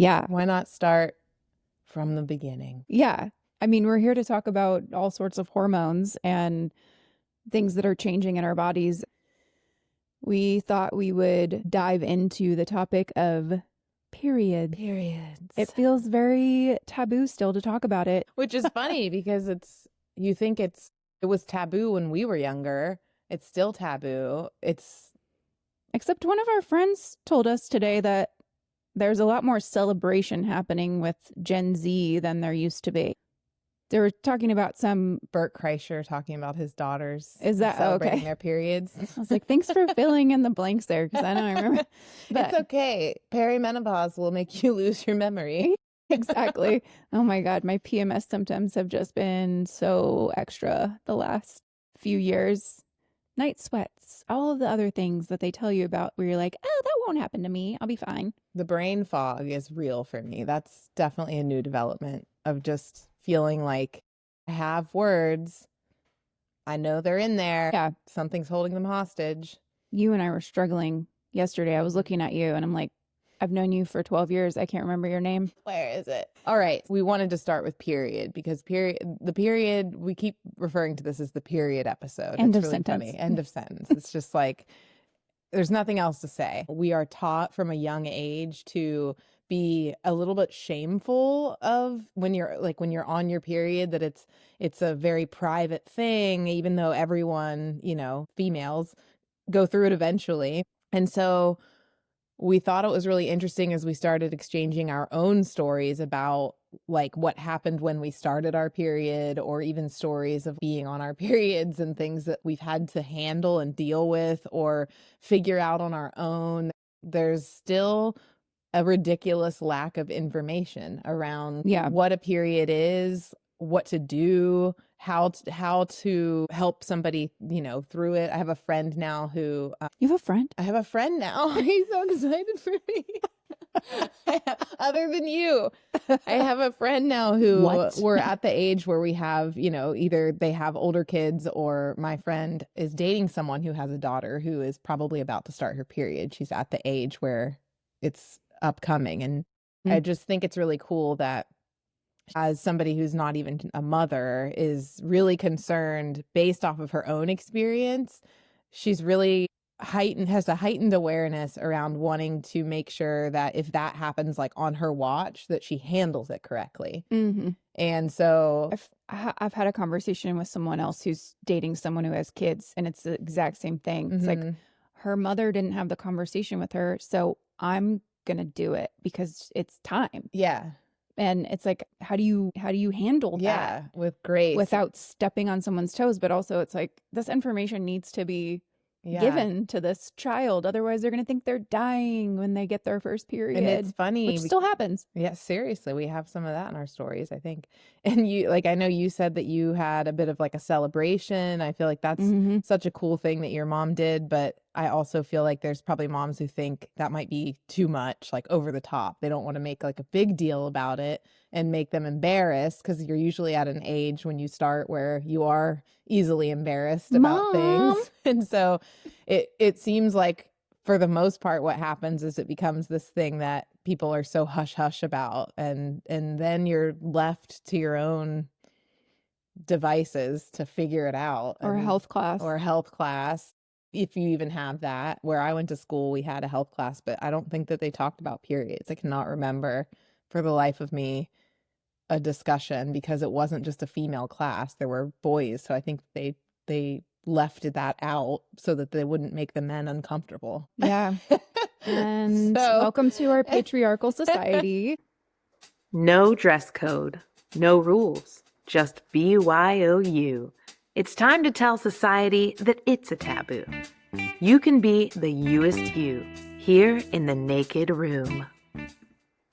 Yeah. Why not start from the beginning? Yeah. I mean, we're here to talk about all sorts of hormones and things that are changing in our bodies. We thought we would dive into the topic of periods. Periods. It feels very taboo still to talk about it. Which is funny because you think it was taboo when we were younger. It's still taboo. Except one of our friends told us today that there's a lot more celebration happening with Gen Z than there used to be. They were talking about some Bert Kreischer talking about his daughters Is that celebrating okay? their periods. I was like, thanks for filling in the blanks there, because I know I remember. It's okay. Perimenopause will make you lose your memory. Exactly. Oh my God, my PMS symptoms have just been so extra the last few years. Night sweats, all of the other things that they tell you about where you're like, oh, that won't happen to me. I'll be fine. The brain fog is real for me. That's definitely a new development of just feeling like I have words. I know they're in there. Yeah. Something's holding them hostage. You and I were struggling yesterday. I was looking at you and I'm like, I've known you for 12 years. I can't remember your name. Where is it? All right. We wanted to start with period because the period, we keep referring to this as the period episode. End It's of really sentence. funny. End of sentence. It's just like, there's nothing else to say. We are taught from a young age to be a little bit shameful of when you're on your period, that it's a very private thing, even though everyone, females go through it eventually. And so we thought it was really interesting as we started exchanging our own stories about like what happened when we started our period, or even stories of being on our periods and things that we've had to handle and deal with or figure out on our own. There's still a ridiculous lack of information around what a period is, what to do, how to help somebody, through it. I have a friend now who You have a friend? I have a friend now. He's so excited for me. Other than you, I have a friend now who we're at the age where we have, either they have older kids or my friend is dating someone who has a daughter who is probably about to start her period. She's at the age where it's upcoming. And I just think it's really cool that as somebody who's not even a mother is really concerned based off of her own experience. She's really has a heightened awareness around wanting to make sure that if that happens like on her watch, that she handles it correctly. Mm-hmm. And so I've had a conversation with someone else who's dating someone who has kids, and it's the exact same thing. It's like her mother didn't have the conversation with her, so I'm gonna do it because it's time. Yeah. And it's like, how do you handle that with grace without stepping on someone's toes? But also it's like, this information needs to be given to this child. Otherwise, they're going to think they're dying when they get their first period. And it's funny. Which still happens. Yeah, seriously. We have some of that in our stories, I think. And I know you said that you had a bit of like a celebration. I feel like that's such a cool thing that your mom did. But I also feel like there's probably moms who think that might be too much, like over the top. They don't want to make like a big deal about it and make them embarrassed, because you're usually at an age when you start where you are easily embarrassed about things. And so it seems like for the most part what happens is it becomes this thing that people are so hush hush about, and then you're left to your own devices to figure it out. Or a health class. If you even have that. Where I went to school, we had a health class, but I don't think that they talked about periods. I cannot remember for the life of me a discussion, because it wasn't just a female class. There were boys. So I think they left that out so that they wouldn't make the men uncomfortable. Yeah. And welcome to our patriarchal society. No dress code, no rules, just BYOU. It's time to tell society that it's a taboo. You can be the youest you here in the naked room.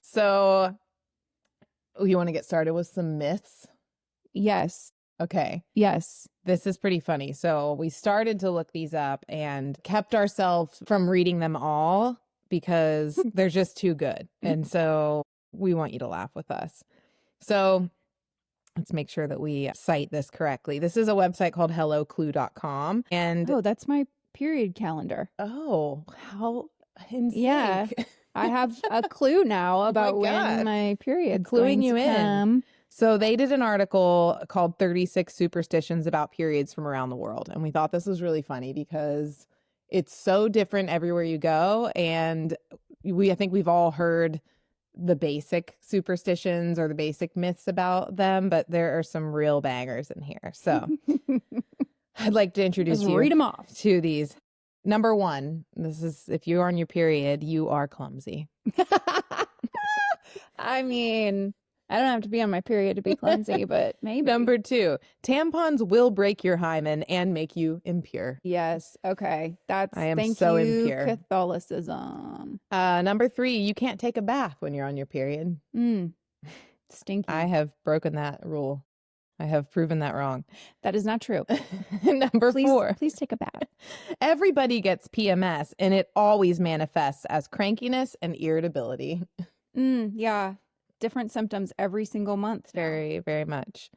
So, you want to get started with some myths? Yes. Okay. Yes. This is pretty funny. So we started to look these up and kept ourselves from reading them all because they're just too good. And so we want you to laugh with us. So let's make sure that we cite this correctly. This is a website called helloclue.com. And that's my period calendar. Oh, how insane. Yeah. I have a clue now about when God. my period's cluing going you to in. come. So they did an article called 36 Superstitions About Periods from Around the World. And we thought this was really funny because it's so different everywhere you go. And I think we've all heard the basic superstitions or the basic myths about them, but there are some real bangers in here. So I'd like to introduce Let's you read them off. to these. Number one, this is if you're on your period, you are clumsy. I mean, I don't have to be on my period to be clumsy, but maybe. Number two, tampons will break your hymen and make you impure. Yes. Okay. That's I am thank so you, impure. Catholicism. Number three, you can't take a bath when you're on your period. Stinky. I have broken that rule. I have proven that wrong. That is not true. Number four, Please take a bath. everybody gets PMS and it always manifests as crankiness and irritability. Yeah. Different symptoms every single month. now. Very, very much.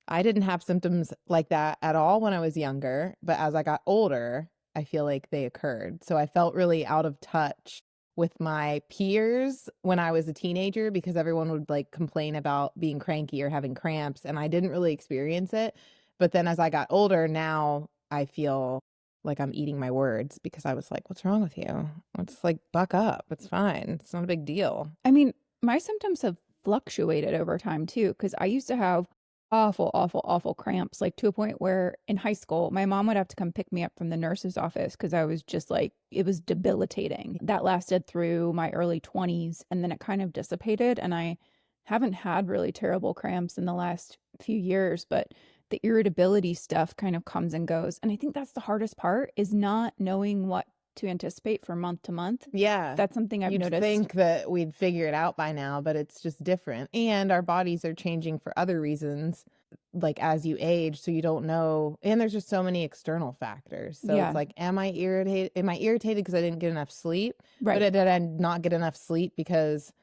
I didn't have symptoms like that at all when I was younger, but as I got older, I feel like they occurred. So I felt really out of touch with my peers when I was a teenager because everyone would like complain about being cranky or having cramps, and I didn't really experience it. But then as I got older, now I feel like I'm eating my words because I was like, what's wrong with you? Let's like buck up. It's fine. It's not a big deal. I mean, my symptoms have fluctuated over time too, because I used to have awful cramps, like to a point where in high school, my mom would have to come pick me up from the nurse's office because I was just like, it was debilitating. That lasted through my early 20s and then it kind of dissipated. And I haven't had really terrible cramps in the last few years, but the irritability stuff kind of comes and goes. And I think that's the hardest part is not knowing what to anticipate from month to month. Yeah. That's something I've You'd noticed. think that we'd figure it out by now, but it's just different. And our bodies are changing for other reasons, like as you age, so you don't know. And there's just so many external factors. So Yeah. it's like, am I irritated? Am I irritated because I didn't get enough sleep? Right. But did I not get enough sleep because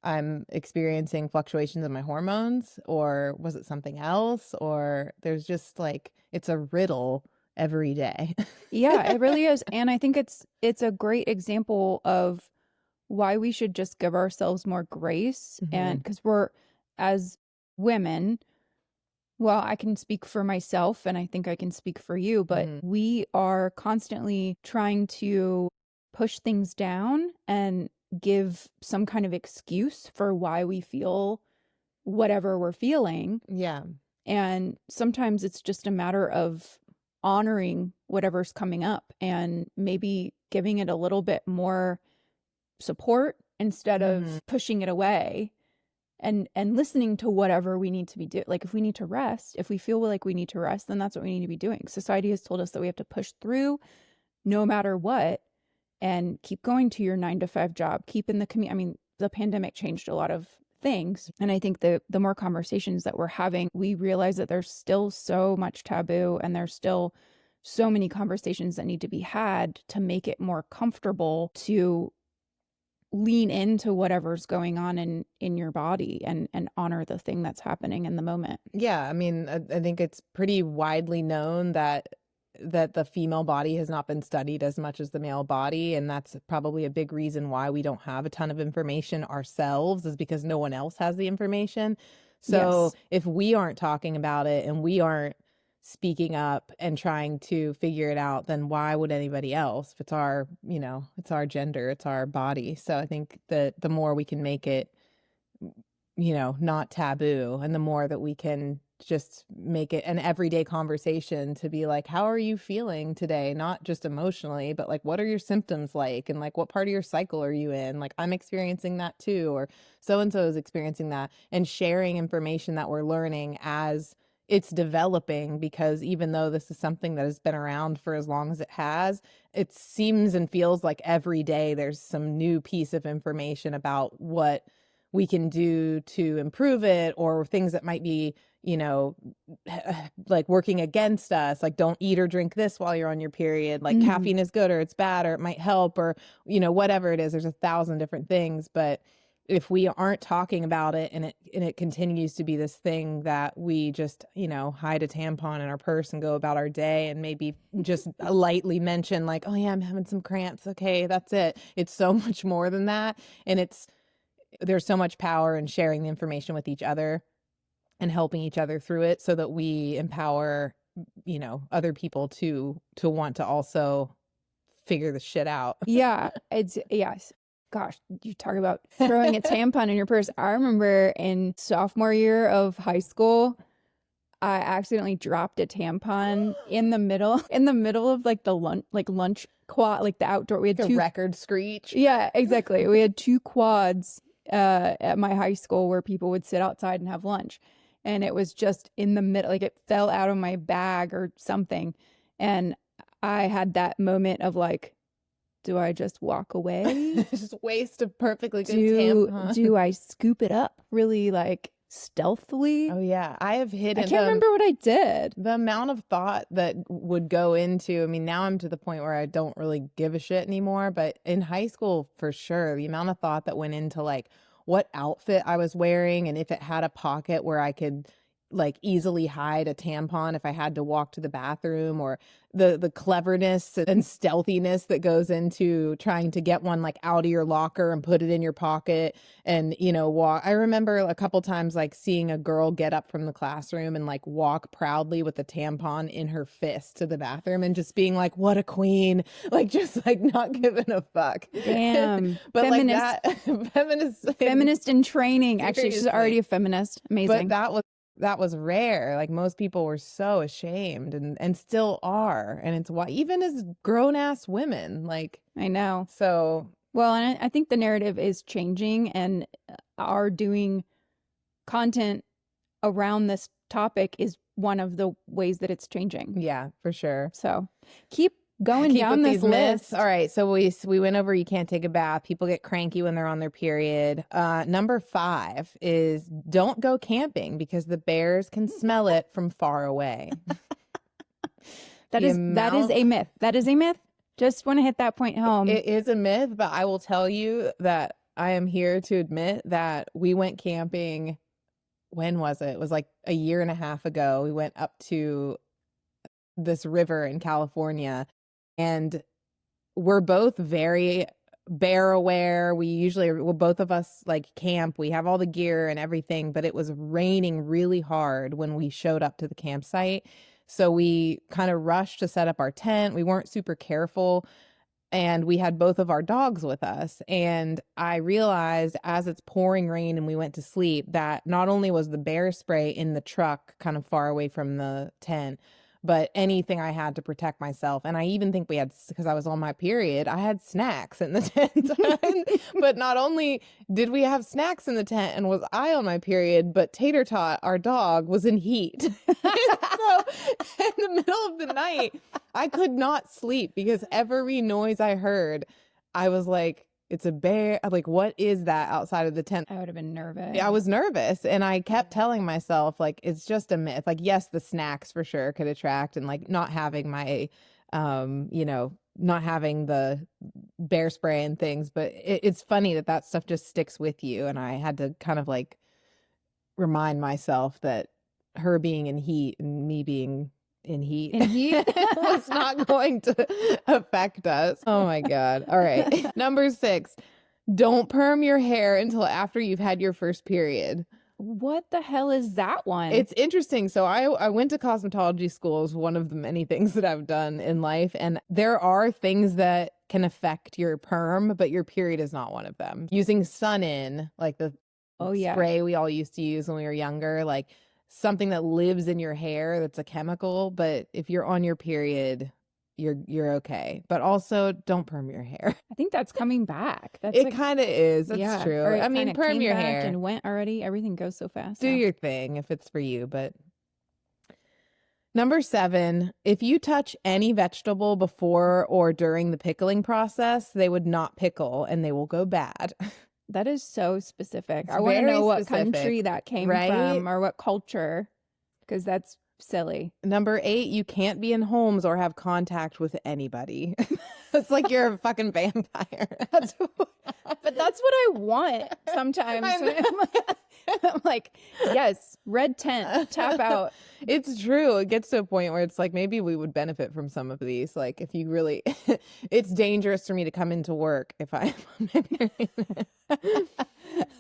I'm experiencing fluctuations in my hormones? Or was it something else? Or there's just like, it's a riddle every day. Yeah, it really is. And I think it's a great example of why we should just give ourselves more grace. And because we're, as women, well, I can speak for myself and I think I can speak for you, but we are constantly trying to push things down and give some kind of excuse for why we feel whatever we're feeling. Yeah. And sometimes it's just a matter of honoring whatever's coming up and maybe giving it a little bit more support instead of pushing it away and listening to whatever we need to be doing. Like if we need to rest, if we feel like we need to rest, then that's what we need to be doing. Society has told us that we have to push through no matter what and keep going to your 9 to 5 job, keep in the community. I mean, the pandemic changed a lot of things. And I think the more conversations that we're having, we realize that there's still so much taboo and there's still so many conversations that need to be had to make it more comfortable to lean into whatever's going on in your body and honor the thing that's happening in the moment. Yeah. I mean, I think it's pretty widely known that the female body has not been studied as much as the male body, and that's probably a big reason why we don't have a ton of information ourselves, is because no one else has the information. So if we aren't talking about it and we aren't speaking up and trying to figure it out, then why would anybody else? If it's our, it's our gender, it's our body. So I think that the more we can make it, not taboo, and the more that we can just make it an everyday conversation to be like, how are you feeling today? Not just emotionally, but like, what are your symptoms like? And like, what part of your cycle are you in? Like, I'm experiencing that too, or so-and-so is experiencing that, and sharing information that we're learning as it's developing, because even though this is something that has been around for as long as it has, it seems and feels like every day there's some new piece of information about what we can do to improve it, or things that might be, like working against us, like don't eat or drink this while you're on your period, like caffeine is good or it's bad or it might help, or, whatever it is. There's 1,000 different things, but if we aren't talking about it and it continues to be this thing that we just, hide a tampon in our purse and go about our day and maybe just lightly mention like, oh yeah, I'm having some cramps. Okay, that's it. It's so much more than that. And there's so much power in sharing the information with each other and helping each other through it so that we empower, other people to want to also figure the shit out. Yeah, yes. Gosh, you talk about throwing a tampon in your purse. I remember in sophomore year of high school, I accidentally dropped a tampon in the middle of like the lunch quad, like the outdoor. We had The two record screech. Yeah, exactly. We had two quads at my high school where people would sit outside and have lunch. And it was just in the middle, like it fell out of my bag or something. And I had that moment of like, do I just walk away? Just waste a perfectly good tampon. Do I scoop it up really like stealthily? Oh yeah, I have hidden. I can't remember what I did. The amount of thought that would go into, I mean, now I'm to the point where I don't really give a shit anymore, but in high school, for sure, the amount of thought that went into like what outfit I was wearing and if it had a pocket where I could like easily hide a tampon if I had to walk to the bathroom, or the cleverness and stealthiness that goes into trying to get one like out of your locker and put it in your pocket and walk. I remember a couple times like seeing a girl get up from the classroom and like walk proudly with a tampon in her fist to the bathroom and just being like, what a queen, like just like not giving a fuck. Damn. But feminist, like feminist in training. Actually, she's already a feminist. Amazing. But that was rare. Like most people were so ashamed and still are. And it's why even as grown ass women, like I know. So well, and I think the narrative is changing and are doing content around this topic is one of the ways that it's changing. yeah, for sure. So keep going down with this these list. myths. All right, so we went over you can't take a bath. People get cranky when they're on their period. Number 5 is don't go camping because the bears can smell it from far away. That is a myth. That is a myth. Just want to hit that point home. It is a myth, but I will tell you that I am here to admit that we went camping. When was it? It was like a year and a half ago. We went up to this river in California, and we're both very bear aware. Both of us like camp. We have all the gear and everything, but it was raining really hard when we showed up to the campsite. So we kind of rushed to set up our tent. We weren't super careful. And we had both of our dogs with us. And I realized as it's pouring rain and we went to sleep that not only was the bear spray in the truck kind of far away from the tent, but anything I had to protect myself. And I even think because I was on my period, I had snacks in the tent. But not only did we have snacks in the tent and was I on my period, but Tater Tot, our dog, was in heat. So in the middle of the night, I could not sleep because every noise I heard, I was like, it's a bear. Like, what is that outside of the tent? I would have been nervous. I was nervous. And I kept telling myself, like, it's just a myth. Like, yes, the snacks for sure could attract, and like not having my, not having the bear spray and things. But it's funny that stuff just sticks with you. And I had to kind of like remind myself that her being in heat and me being in heat was not going to affect us. Oh my God. All right. Number 6, don't perm your hair until after you've had your first period. What the hell is that one? It's interesting. So I went to cosmetology school as one of the many things that I've done in life. And there are things that can affect your perm, but your period is not one of them. Using Sun-In, like the spray we all used to use when we were younger, like something that lives in your hair that's a chemical, but if you're on your period, you're okay. But also don't perm your hair. I think that's coming back. It kind of is. That's true. I mean, perm your hair. And went already. Everything goes so fast. Do your thing if it's for you. But number 7, if you touch any vegetable before or during the pickling process, they would not pickle and they will go bad. That is so specific. It's I want to know what specific, country that came from or what culture, because that's silly. Number 8, you can't be in homes or have contact with anybody. It's like you're a fucking vampire. But that's what I want sometimes. I know. I'm like, yes, red tent, tap out. It's true. It gets to a point where it's like maybe we would benefit from some of these. Like if you really, it's dangerous for me to come into work if I'm on my period.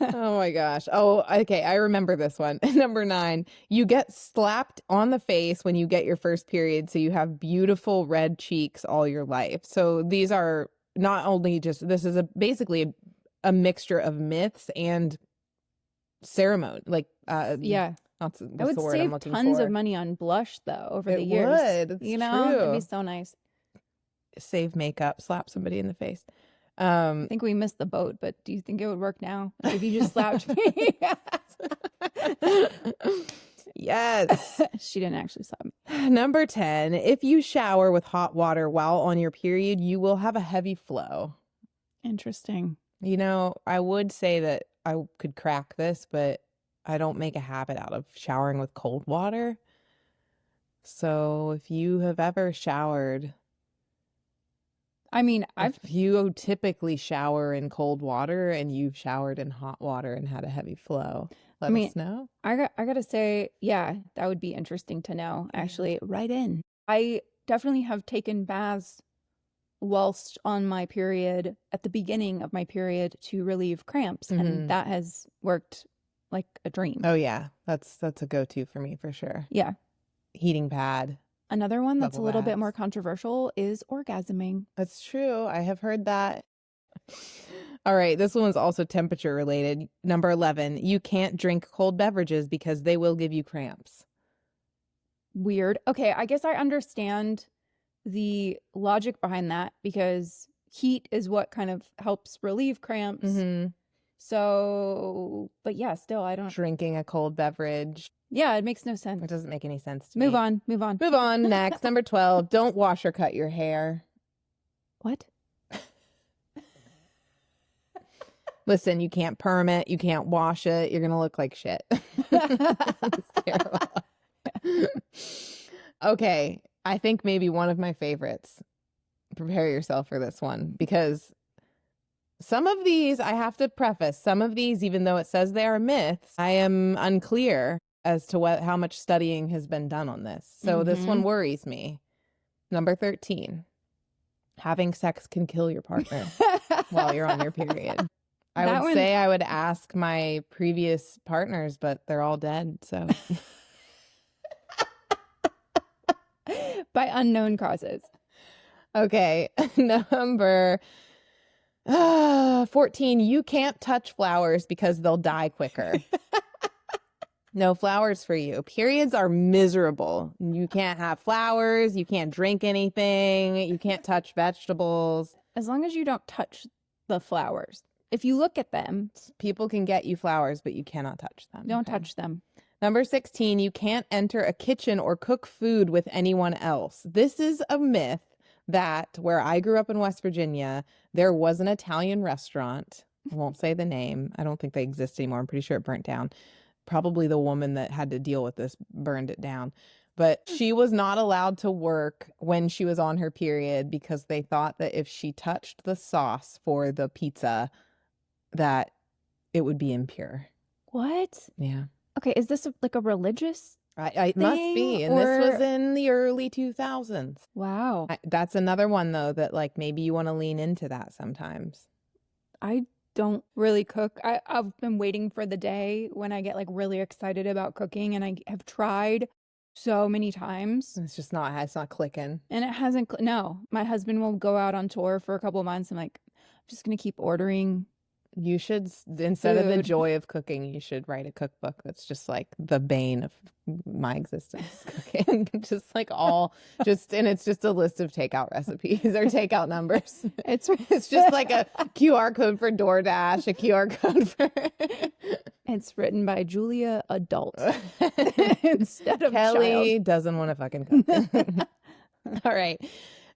Oh my gosh. Oh, okay. I remember this one. Number 9, you get slapped on the face when you get your first period, so you have beautiful red cheeks all your life. So these are not only just, this is basically a mixture of myths and ceremony. Like, Yeah. what's I the would word I'm save looking tons for? of money on blush though over It the years. would. It's You know, it'd be true. so nice. Save makeup, slap somebody in the face. I think we missed the boat, but do you think it would work now? Like if you just slapped me? Yes. She didn't actually slap me. Number 10, if you shower with hot water while on your period, you will have a heavy flow. Interesting. You know, I would say that I could crack this, but I don't make a habit out of showering with cold water. So if you have ever showered, I mean, if you typically shower in cold water and you've showered in hot water and had a heavy flow, let us know. I gotta say, yeah, that would be interesting to know. Actually, right in. I definitely have taken baths whilst on my period at the beginning of my period to relieve cramps, Mhm. and that has worked like a dream. Oh yeah, that's a go-to for me for sure. Yeah. Heating pad. Another one that's Bubble a little bit baths. more controversial is orgasming. That's true. I have heard that. All right, this one was also temperature related. Number 11, you can't drink cold beverages because they will give you cramps. Weird. Okay, I guess I understand the logic behind that because heat is what kind of helps relieve cramps. Mm-hmm. So, but yeah, still, I don't. Drinking a cold beverage. Yeah, it makes no It sense. doesn't make any sense to me. Move on. Move on. Move on. Next, number 12, don't wash or cut your hair. What? Listen, you can't perm it. You can't wash it. You're going to look like shit. It's terrible. Okay. I think maybe one of my favorites. Prepare yourself for this one because some of these, I have to preface, some of these, even though it says they are myths, I am unclear as to how much studying has been done on this. So this one worries me. Number 13, having sex can kill your partner while you're on your period. I That would one- say I would ask my previous partners, but they're all dead. So By unknown causes. okay. Number 14, you can't touch flowers because they'll die quicker. No flowers for you. Periods are miserable. You can't have flowers. You can't drink anything. You can't touch vegetables. As long as you don't touch the flowers. If you look at them, People can get you flowers, but you cannot touch them. don't okay? touch them. Number 16, you can't enter a kitchen or cook food with anyone else. This is a myth that where I grew up in West Virginia, there was an Italian restaurant. I won't say the name. I don't think they exist anymore. I'm pretty sure it burnt down. Probably the woman that had to deal with this burned it down. But she was not allowed to work when she was on her period because they thought that if she touched the sauce for the pizza, that it would be impure. What? Yeah. Okay, is this like a religious? It must be. thing, And this was or- in the early 2000s. Wow. That's another one, though, that like maybe you want to lean into that sometimes. I don't really cook. I've been waiting for the day when I get like really excited about cooking, and I have tried so many times It's not clicking. and it hasn't. No, my husband will go out on tour for a couple of months. I'm like, I'm just going to keep ordering. You should, instead of the Food. joy of cooking, you should write a cookbook that's just like the bane of my existence. Cooking, just like and it's just a list of takeout recipes or takeout numbers. It's It's just like a QR code for DoorDash, a QR code for It's written by Julia Adult instead of Kelly doesn't want to fucking cook. All right.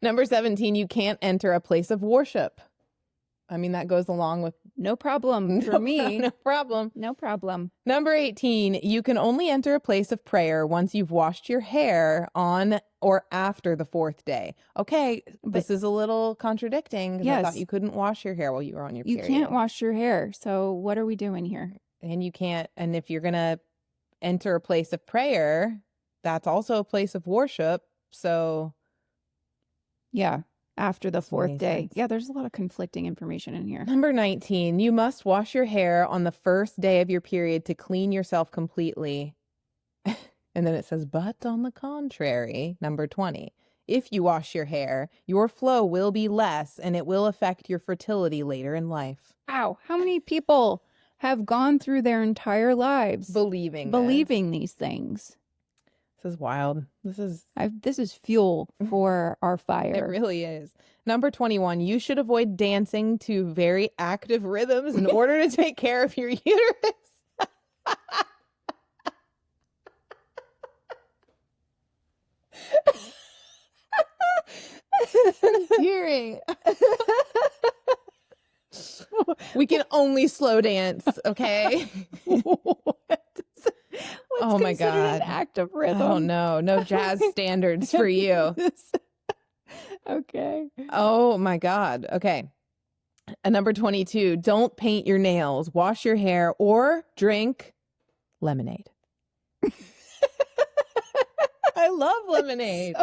Number 17, you can't enter a place of worship. I mean, that goes along with No problem for me. No problem. No problem. Number 18, you can only enter a place of prayer once you've washed your hair on or after the 4th day. Okay, this is a little contradicting because I thought Yes. you couldn't wash your hair while you were on your You period. can't wash your hair. So what are we doing here? And you can't, and if you're going to enter a place of prayer, that's also a place of worship. So Yeah. After the 4th makes day. sense. Yeah, there's a lot of conflicting information in here. Number 19, you must wash your hair on the 1st day of your period to clean yourself completely. And then it says, but on the contrary, number 20, if you wash your hair, your flow will be less and it will affect your fertility later in life. Wow. How many people have gone through their entire lives Believing these things? This is wild. This is fuel for our fire. It really is. Number 21, you should avoid dancing to very active rhythms in order to take care of your uterus. Endearing. We can only slow dance, okay? What's Oh my considered God. an active rhythm? Oh no, no jazz standards for you. Okay. Oh my God. Okay. Number 22, don't paint your nails, wash your hair, or drink lemonade. I love lemonade.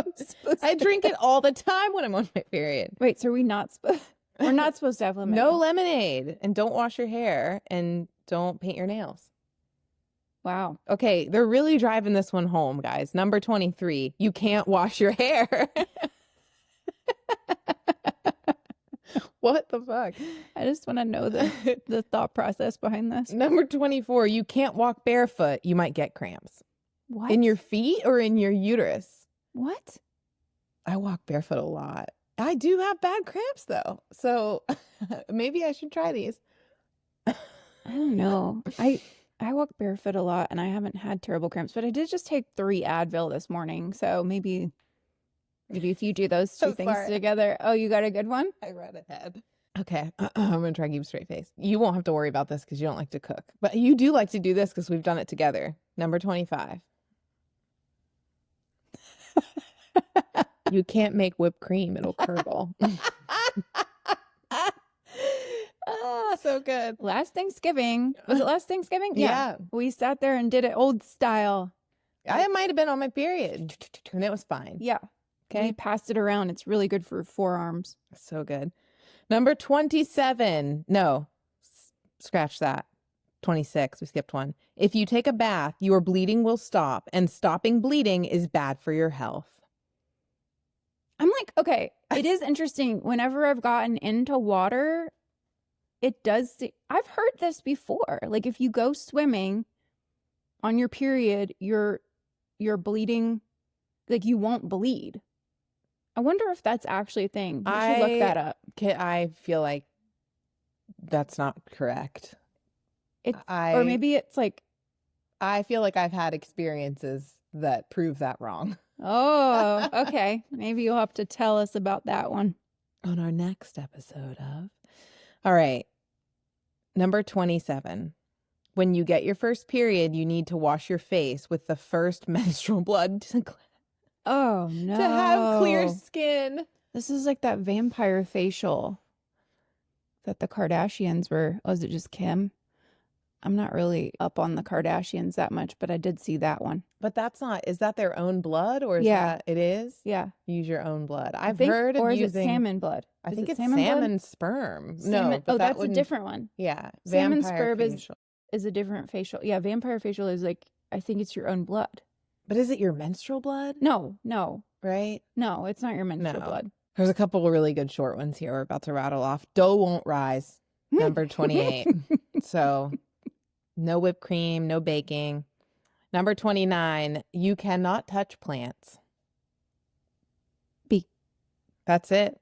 I drink it all the time when I'm on my period. Wait, so we're not supposed to have lemonade? No lemonade. And don't wash your hair and don't paint your nails. Wow. Okay, they're really driving this one home, guys. Number 23, you can't wash your hair. What the fuck? I just want to know the thought process behind this. Number 24, you can't walk barefoot. You might get cramps. What? In your feet or in your uterus? What? I walk barefoot a lot. I do have bad cramps though. So maybe I should try these. I don't know. I walk barefoot a lot and I haven't had terrible cramps, but I did just take 3 Advil this morning. So maybe if you do those two things sorry. together. Oh, you got a good one? I read ahead. Okay, I'm going to try to keep a straight face. You won't have to worry about this because you don't like to cook. But you do like to do this because we've done it together. Number 25. You can't make whipped cream. It'll curdle. So good. Last Thanksgiving. Was it last Thanksgiving? Yeah. We sat there and did it old style. I might have been on my period and it was fine. Yeah. Okay. We passed it around. It's really good for forearms. So good. Number 27. No, scratch that. 26. We skipped one. If you take a bath, your bleeding will stop, and stopping bleeding is bad for your health. I'm like, okay, it is interesting. Whenever I've gotten into water, it does. I've heard this before. Like if you go swimming on your period, you're bleeding, like you won't bleed. I wonder if that's actually a thing. We should look that up. I feel like that's not correct. Or maybe it's like, I feel like I've had experiences that prove that wrong. oh, okay. Maybe you'll have to tell us about that one. On our next episode of. All right. Number 27. When you get your first period, you need to wash your face with the first menstrual blood to Oh, no. have clear skin. This is like that vampire facial that the Kardashians were. Was it just Kim? I'm not really up on the Kardashians that much, but I did see that one. But that's not, is that their own blood or is Yeah. that, it is? Yeah. Use your own blood. I've think- heard of or is using. it salmon blood? I Is think it it's salmon blood? salmon sperm. Salmon- No, but oh, that that's a wouldn't- different one. Yeah. Salmon vampire sperm is- facial. Is a different facial. Yeah, vampire facial is like, I think it's your own blood. But is it your menstrual blood? No, Right? it's not your menstrual No. blood. There's a couple of really good short ones here we're about to rattle off. Dough won't rise. Number 28. So no whipped cream, no baking. Number 29. You cannot touch plants. B. That's it.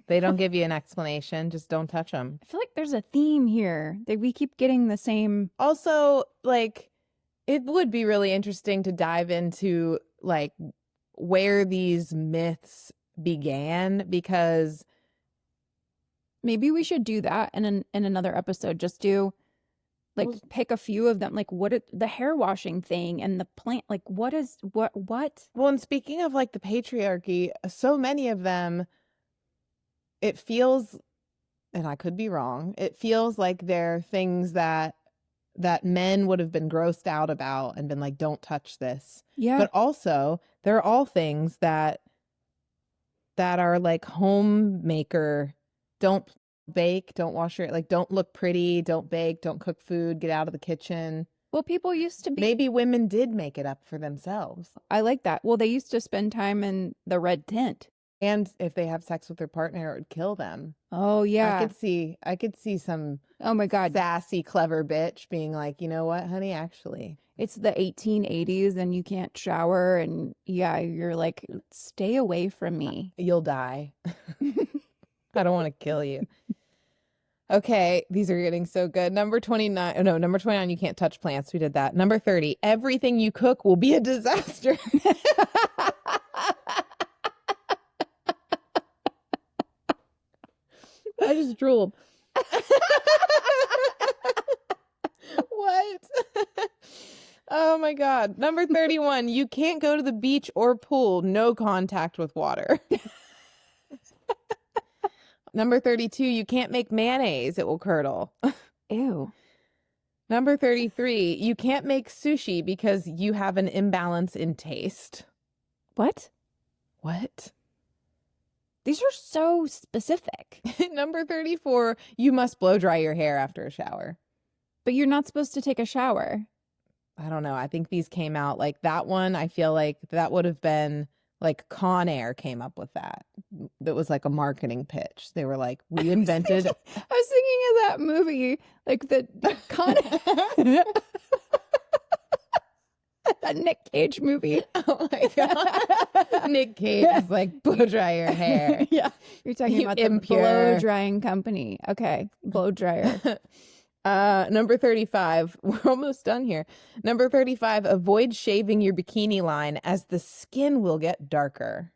They don't give you an explanation. Just don't touch them. I feel like there's a theme here that we keep getting the same. Also, like, it would be really interesting to dive into, like, where these myths began because Maybe we should do that in another episode. Just do like Well- pick a few of them. Like the hair washing thing and the plant. Like what? Well, and speaking of like the patriarchy, so many of them, it feels, and I could be wrong, it feels like they're things that men would have been grossed out about and been like, don't touch this. Yeah. But also, they're all things that are like homemaker. Don't bake, don't wash your, like, don't look pretty, don't bake, don't cook food, get out of the kitchen. Well, people used to be. Maybe women did make it up for themselves. I like that. Well, they used to spend time in the red tent. And if they have sex with their partner, it would kill them. Oh yeah. I could see some Oh my God. sassy, clever bitch being like, you know what, honey, actually. It's the 1880s and you can't shower and yeah, you're like, stay away from me. You'll die. I don't want to kill you. Okay, these are getting so good. Number 29. Oh, no, number 29, you can't touch plants. We did that. Number 30, everything you cook will be a disaster. I just drooled. What? Oh my God. Number 31, you can't go to the beach or pool. No contact with water. Number 32, you can't make mayonnaise. It will curdle. Ew. Number 33, you can't make sushi because you have an imbalance in taste. What? What? These are so specific. Number 34, you must blow dry your hair after a shower. But you're not supposed to take a shower. I don't know. I think these came out like that one. I feel like that would have been like Con Air came up with that. That was like a marketing pitch. They were like, we invented. I was thinking of that movie, like the Con that Nick Cage movie. Oh my God. Nick Cage is like, blow dry your hair. Yeah. You're talking You about the impure. blow drying company. Okay. Blow dryer. Number 35. We're almost done here. Number 35, avoid shaving your bikini line as the skin will get darker.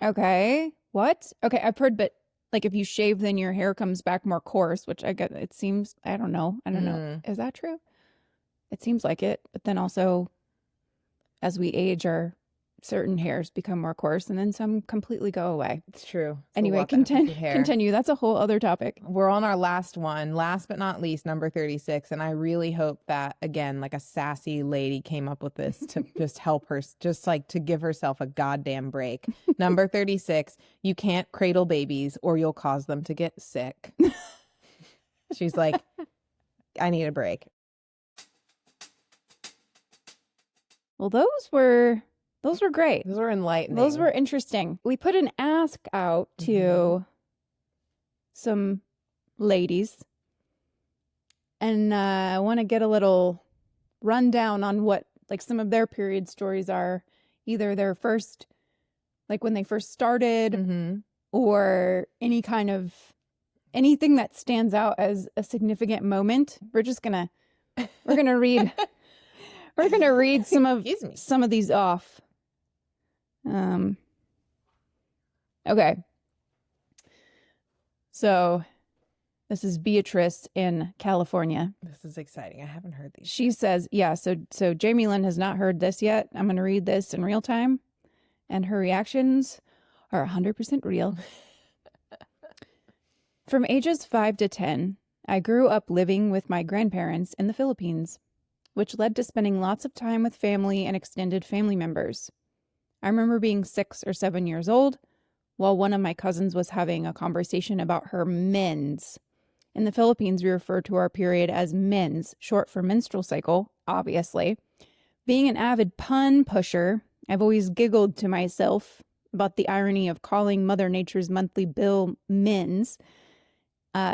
Okay. What? Okay. I've heard, but like if you shave, then your hair comes back more coarse, which I get, it seems, I don't know. Is that true? It seems like it. But then also, as we age, our certain hairs become more coarse and then some completely go away. It's true. It's a Anyway, lot that happens with hair. continue. That's a whole other topic. We're on our last one, last but not least, number 36. And I really hope that, again, like a sassy lady came up with this to just help her, just like to give herself a goddamn break. Number 36, you can't cradle babies or you'll cause them to get sick. She's like, I need a break. Well, those were great. Those were enlightening. Those were interesting. We put an ask out to some ladies, and I want to get a little rundown on what like some of their period stories are, either their first, like when they first started, Mhm. or any kind of anything that stands out as a significant moment. We're gonna read Excuse me. some of these off. Okay. So this is Beatrice in California. This is exciting. I haven't heard these. She says, yeah, so Jamie Lynn has not heard this yet. I'm going to read this in real time, and her reactions are 100% real. From ages 5 to 10, I grew up living with my grandparents in the Philippines, which led to spending lots of time with family and extended family members. I remember being 6 or 7 years old while one of my cousins was having a conversation about her mens. In the Philippines, we refer to our period as mens, short for menstrual cycle, obviously. Being an avid pun pusher, I've always giggled to myself about the irony of calling Mother Nature's monthly bill mens,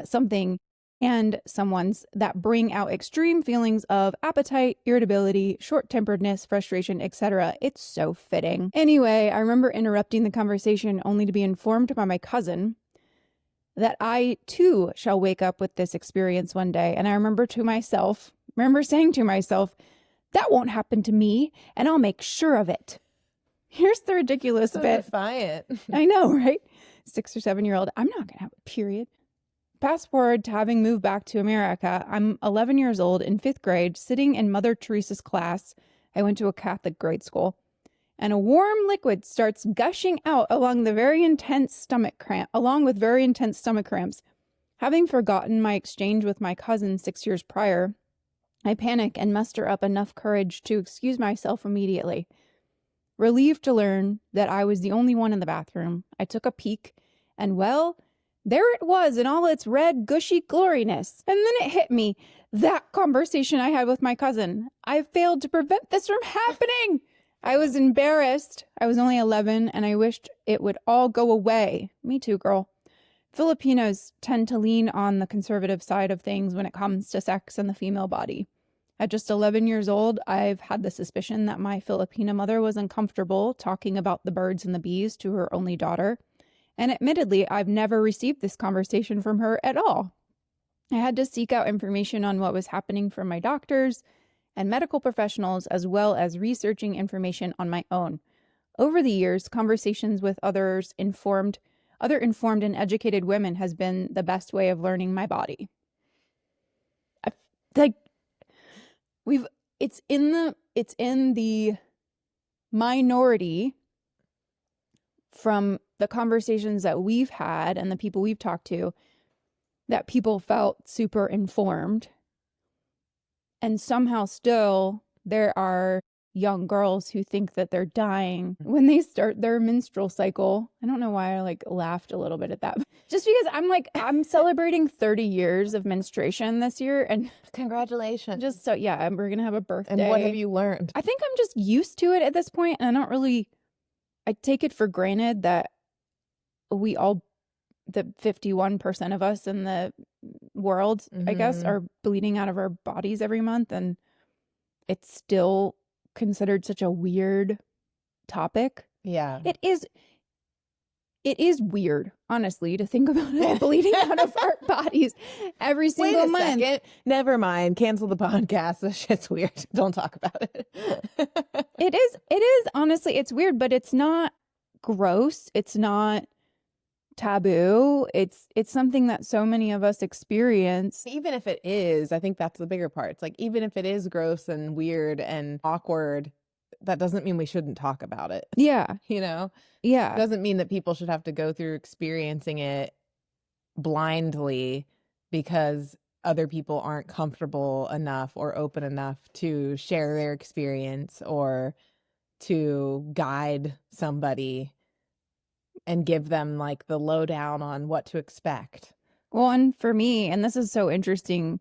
something and someone's that bring out extreme feelings of appetite, irritability, short-temperedness, frustration, etc. It's so fitting. Anyway, I remember interrupting the conversation only to be informed by my cousin that I too shall wake up with this experience one day. And I remember saying to myself, that won't happen to me, and I'll make sure of it. Here's the ridiculous So bit. defiant. I know, right? 6 or 7-year-old. I'm not going to have a period. Fast forward to having moved back to America. I'm 11 years old in 5th grade, sitting in Mother Teresa's class. I went to a Catholic grade school. And a warm liquid starts gushing out along with very intense stomach cramps. Having forgotten my exchange with my cousin 6 years prior, I panic and muster up enough courage to excuse myself immediately. Relieved to learn that I was the only one in the bathroom, I took a peek, and well, there it was in all its red, gushy gloriness. And then it hit me, that conversation I had with my cousin. I failed to prevent this from happening. I was embarrassed. I was only 11, and I wished it would all go away. Me too, girl. Filipinos tend to lean on the conservative side of things when it comes to sex and the female body. At just 11 years old, I've had the suspicion that my Filipina mother was uncomfortable talking about the birds and the bees to her only daughter. And admittedly, I've never received this conversation from her at all. I had to seek out information on what was happening from my doctors and medical professionals, as well as researching information on my own. Over the years, conversations with other informed and educated women has been the best way of learning my body. It's in the minority from the conversations that we've had and the people we've talked to that people felt super informed. And somehow still there are young girls who think that they're dying when they start their menstrual cycle. I don't know why I laughed a little bit at that. Just because I'm celebrating 30 years of menstruation this year, and Congratulations. just so we're going to have a birthday. And what have you learned? I think I'm just used to it at this point, and I take it for granted that the 51% of us in the world, I guess, are bleeding out of our bodies every month, and it's still considered such a weird topic. Yeah. It is weird, honestly, to think about it bleeding out of our bodies every single month. Second. Never mind. Cancel the podcast. This shit's weird. Don't talk about it. It is honestly, it's weird, but it's not gross. It's not taboo. It's something that so many of us experience. Even if it is, I think that's the bigger part. It's even if it is gross and weird and awkward, that doesn't mean we shouldn't talk about it. Yeah. It Yeah. doesn't mean that people should have to go through experiencing it blindly because other people aren't comfortable enough or open enough to share their experience or to guide somebody and give them the lowdown on what to expect. Well, and for me, and this is so interesting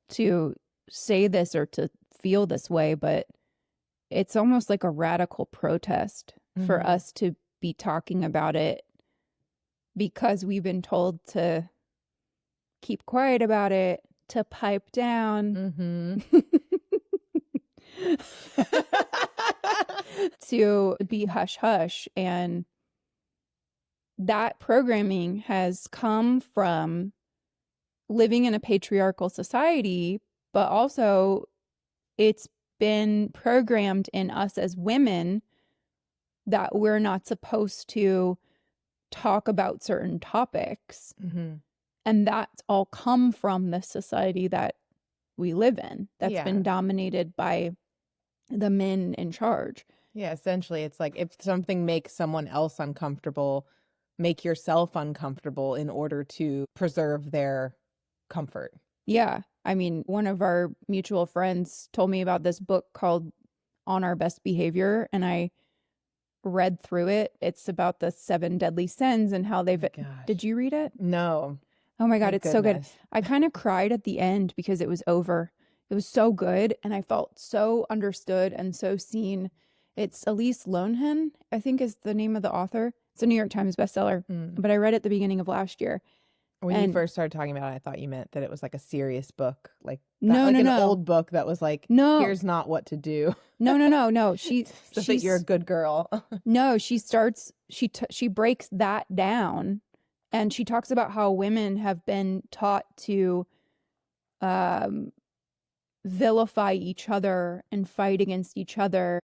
to say this or to feel this way, but it's almost like a radical protest for us to be talking about it because we've been told to keep quiet about it, to pipe down, to be hush hush. And that programming has come from living in a patriarchal society, but also it's been programmed in us as women that we're not supposed to talk about certain topics. And that's all come from the society that we live in, that's been dominated by the men in charge. Yeah, essentially, it's if something makes someone else uncomfortable, make yourself uncomfortable in order to preserve their comfort. Yeah. I mean, one of our mutual friends told me about this book called On Our Best Behavior, and I read through it. It's about the 7 deadly sins and how they've... Did you read it? No. Oh my God, Thank it's so good. goodness. I kind of cried at the end because it was over. It was so good, and I felt so understood and so seen. It's Elise Lohan, I think is the name of the author. It's a New York Times bestseller, but I read it at the beginning of last year. When you first started talking about it, I thought you meant that it was a serious book, no, an old book that was no, here's not what to do. No. So that you're a good girl. No, she breaks that down, and she talks about how women have been taught to vilify each other and fight against each other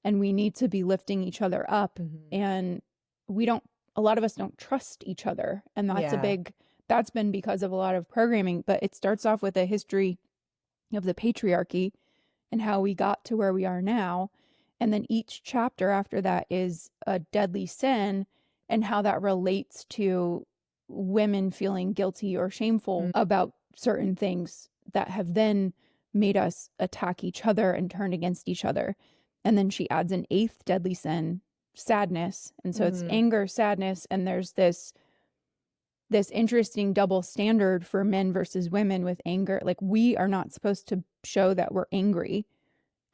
and we need to be lifting each other up. And a lot of us don't trust each other. And that's been because of a lot of programming, but it starts off with a history of the patriarchy and how we got to where we are now. And then each chapter after that is a deadly sin and how that relates to women feeling guilty or shameful about certain things that have then made us attack each other and turn against each other. And then she adds an 8th deadly sin, sadness. And so it's anger, sadness, and there's this interesting double standard for men versus women with anger. Like, we are not supposed to show that we're angry,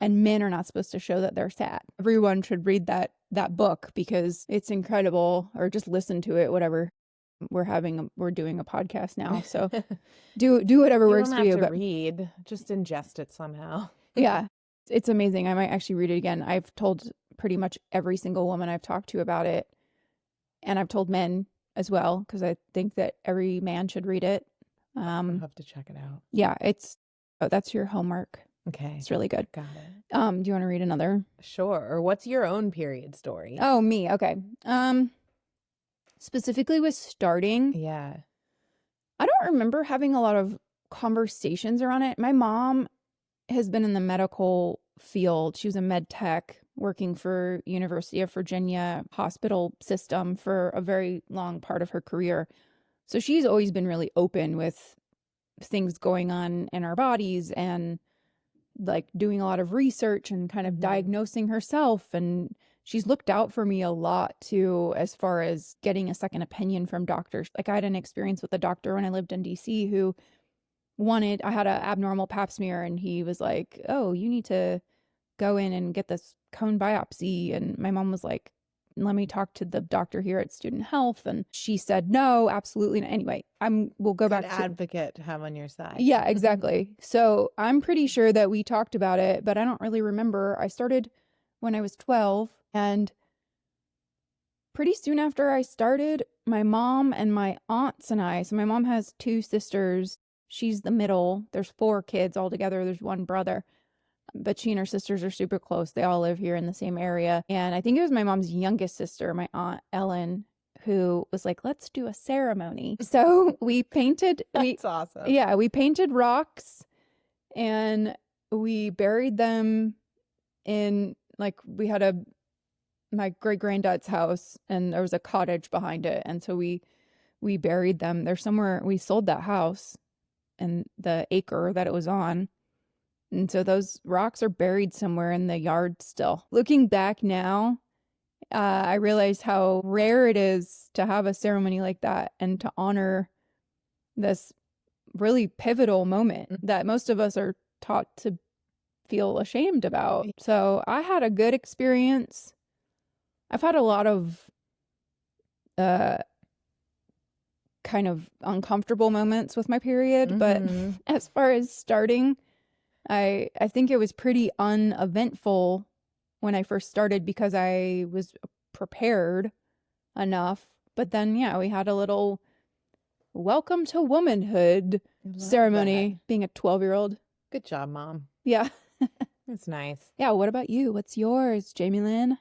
and men are not supposed to show that they're sad. Everyone should read that book because it's incredible, or just listen to it, whatever. We're doing a podcast now, so do whatever works for you. But read, just ingest it somehow. Yeah, it's amazing. I might actually read it again. I've told pretty much every single woman I've talked to about it, and I've told men as well, because I think that every man should read it. I'll have to check it out. Yeah, that's your homework. Okay, it's really good. Got it. Do you want to read another? Sure. Or what's your own period story? Oh, me. Okay. Specifically with starting. Yeah. I don't remember having a lot of conversations around it. My mom has been in the medical field. She was a med tech working for University of Virginia hospital system for a very long part of her career. So she's always been really open with things going on in our bodies and like doing a lot of research and kind of diagnosing herself. And she's looked out for me a lot too, as far as getting a second opinion from doctors. Like, I had an experience with a doctor when I lived in DC who I had an abnormal pap smear, and he was like, oh, you need to go in and get this cone biopsy. And my mom was like, let me talk to the doctor here at Student Health. And she said, no, absolutely not. Anyway, we'll go back to advocate to have on your side. Yeah, exactly. So I'm pretty sure that we talked about it, but I don't really remember. I started when I was 12, and pretty soon after I started, my mom and my aunts and I, so my mom has 2 sisters. She's the middle. There's 4 kids altogether. There's 1 brother. But she and her sisters are super close. They all live here in the same area. And I think it was my mom's youngest sister, my Aunt Ellen, who was like, let's do a ceremony. So we painted. That's awesome. Yeah, we painted rocks, and we buried them in, like, we had my great-granddad's house, and there was a cottage behind it. And so we buried them. They're somewhere. We sold that house and the acre that it was on. And so those rocks are buried somewhere in the yard still. Looking back now, I realized how rare it is to have a ceremony like that and to honor this really pivotal moment that most of us are taught to feel ashamed about. So I had a good experience. I've had a lot of kind of uncomfortable moments with my period, but as far as starting, I think it was pretty uneventful when I first started because I was prepared enough. But then, yeah, we had a little welcome to womanhood ceremony, being a 12-year-old. Good job, Mom. Yeah. That's nice. Yeah. What about you? What's yours, Jamie Lynn?